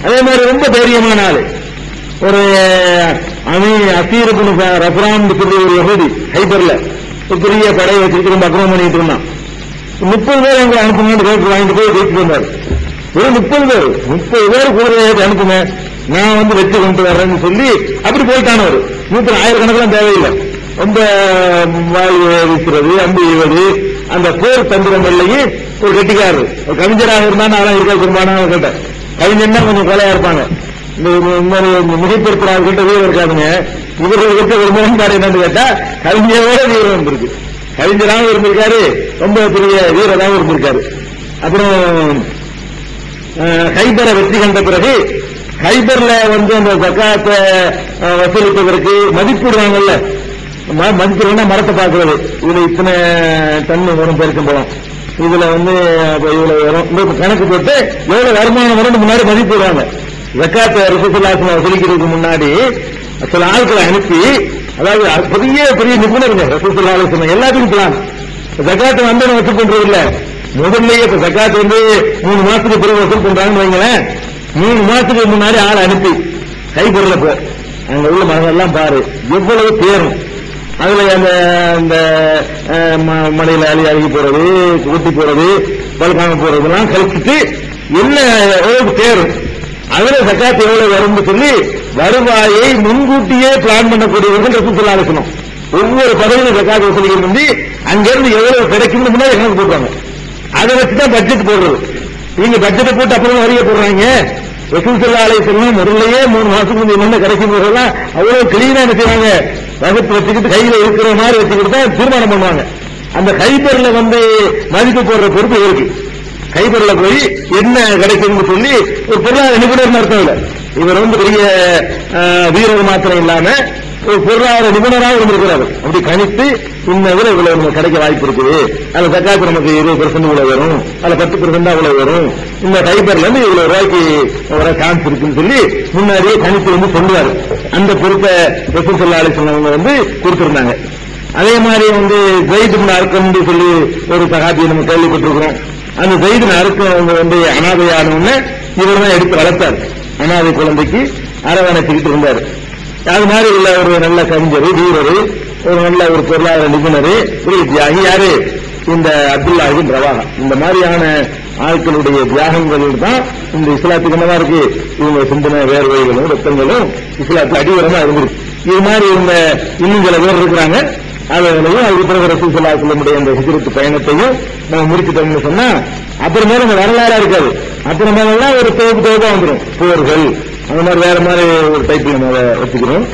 அதே மாதிரி ரொம்ப தைரியமான ஆளு. ஒரு அசீர் பின் ரஃப்ரான் சொல்லி ஒரு யஹூதி ஹைபர்ல பெரிய படையை வச்சுட்டு ரொம்ப அக்கிரமம் பண்ணிட்டு இருந்தான். 30 பேர் எங்களை அனுப்புங்க ரேட்டு வாங்கிட்டு போய் ஜெயிச்சுட்டு வந்தாரு. ஒரு 30 பேர் கூட அனுப்புங்க, நான் வச்சு கொண்டு வர்றேன்னு சொல்லி அப்படி போயிட்டானவர். ஆயிரக்கணக்கெல்லாம் தேவையில்லை. ரொம்ப வாய் வீசுறது, அம்பு எய்வது, அந்த போர் தந்திரங்கள்லையும் ஒரு கெட்டிக்காரர், ஒரு கவிஞராக இருந்தாலும் அதெல்லாம் இருக்க குருமானாக கேட்டேன். கவிஞன்னா கொஞ்சம் கொலையா இருப்பாங்க. இந்த மிகைப்படுத்துறாங்க வீரம் இருக்காதுங்க. இவர்களுக்கு ஒரு முரண்பாடு என்னன்னு கேட்டா, கவிஞரோட வீரம் இருந்திருக்கு. கவிஞராகவும் இருந்திருக்காரு, ரொம்ப பெரிய வீரராகவும் இருந்திருக்காரு. அப்புறம் கைபரை வெற்றி கண்ட பிறகு கைபர்ல அந்த ஜக்காத்தை வசூலிப்பதற்கு மதிப்பிடுவாங்கல்ல, மதிப்பிடுறா மரத்தை பார்க்கறது, இதுல இத்தனை டன்னு வரும் பேருக்கும் போலாம், இதுல இவ்வளவு வரும் கணக்கு போட்டு எவ்வளவு வருமானம் வரும் முன்னாடி மதிப்பிடுவாங்க. ஜக்காத்தை ரசூலுல்லாஹி வசூலிக்கிறதுக்கு முன்னாடி சில ஆட்களை அனுப்பி, அதாவது பெரிய பெரிய நிபுணருங்க ரசூலுல்லாஹி எல்லாத்துக்கும் பிளான். ஜக்காத்தை வசூல் பண்றது இல்ல, முதல்லயே இப்ப ஜக்காத்து 3 மாசத்துக்கு பிறகு வசூல் பண்றாங்கன்னு வைங்களேன். 3 மாசத்துக்கு முன்னாடி ஆள் அனுப்பி கைபொருள போ, அங்க உள்ள மரங்கள் எல்லாம் பாரு எவ்வளவு தேரும், அதுல அந்த மலையில அழுகி போறது, கூட்டி போறது, பல்காம போறதெல்லாம் கழிச்சுட்டு என்ன எவ்வளவு தேரும், அதுல ஜக்காத்து எவ்வளவு வரும்னு சொல்லி வருவாயை முன்கூட்டியே பிளான் பண்ணக்கூடியவர்கள் ரசூலுல்லாஹி இருக்கணும். ஒவ்வொரு பதவியும் ஜக்காத்து வசூலிக்கிறது வந்து அங்கிருந்து எவ்வளவு கிடைக்கும் முன்னாடி கணக்கு போடுவாங்க. அதை வச்சுதான் பட்ஜெட் போடுறது. நீங்க பட்ஜெட்டை போட்டு அப்புறம் வரிய போடுறாங்க. ரசூலுல்லாஹி முதல்லயே 3 மாசத்துக்கு என்ன கிடைக்கும் போதெல்லாம் அவ்வளவு கிளீனா என்ன செய்வாங்க, வகுப்பு வச்சுக்கிட்டு கையில இருக்கிற மாதிரி வச்சுக்கிட்டு தான் தீர்மானம் பண்ணுவாங்க. அந்த கைபர்ல மதிப்பு போடுற பொறுப்பு இருக்கு. கைபர்ல போய் என்ன கிடைக்கும்னு சொல்லி ஒரு பொருளாதார நிபுணர் அர்த்தம் இல்ல, இவர் பெரிய வீரர் மாத்திரம் இல்லாம ஒரு பொருளாதார நிபுணராக இருந்திருக்கிறார். அப்படி கணித்து இந்த இவ்வளவு நமக்கு கிடைக்க வாய்ப்பு இருக்குது, அதுல ஜக்காத்து நமக்கு 20% இவ்வளவு வரும், அதுல 10% அவ்வளவு வரும், இந்த கைபர்ல இருந்து இவ்வளவு ரூபாய்க்கு வர சான்ஸ் இருக்குன்னு சொல்லி முன்னாடியே கணித்து சொல்லுவாரு. அந்த பொறுப்பை ரசூலுல்லாஹி அலைஹி வஸல்லம் கொடுத்திருந்தாங்க. அதே மாதிரி ஜெயித் இப்னு அர்கம் சொல்லி ஒரு சஹாபியை நம்ம கேள்விப்பட்டிருக்கிறோம். அந்த ஜெயித் இப்னு அர்கம் அனாதையான இவர் தான் எடுத்து வளர்த்தார். அனாதை குழந்தைக்கு அரவணைச்சுக்கிட்டு இருந்தார். அது மாதிரி உள்ள ஒரு நல்ல கவிஞர், வீரர், ஒரு நல்ல ஒரு பொருளாதார நிபுணர், ஒரு தியாகி யாரு, இந்த அப்துல்லாஹ் இப்னு ரவாஹா. இந்த மாதிரியான ஆட்களுடைய தியாகங்கள் தான் இந்த இஸ்லாத்துக்கு என்னவா இருக்கு, இவங்க சிந்தனை வேர்வைகளும் ரத்தங்களும் இஸ்லாத்துக்கு அடிவரமா இருந்திருக்கு. இது மாதிரி இவங்க இன்னும் சில பேர் இருக்கிறாங்க. அதுலையும் அதுக்கு பிறகு ரசூலுல்லாஹி ஸல்லல்லாஹு அலைஹி வஸல்லம் அந்த ஹிஜ்ரத் பயணத்தையும் நம்ம முடிச்சுட்டோம்னு சொன்னா அப்புறமே நம்ம வரலாறா இருக்காது. அப்புறமேலாம் ஒரு தொகுப்பா வந்துடும் போர்கள், அந்த மாதிரி வேற மாதிரி ஒரு டைப்ல நம்ம வச்சுக்கிறோம்.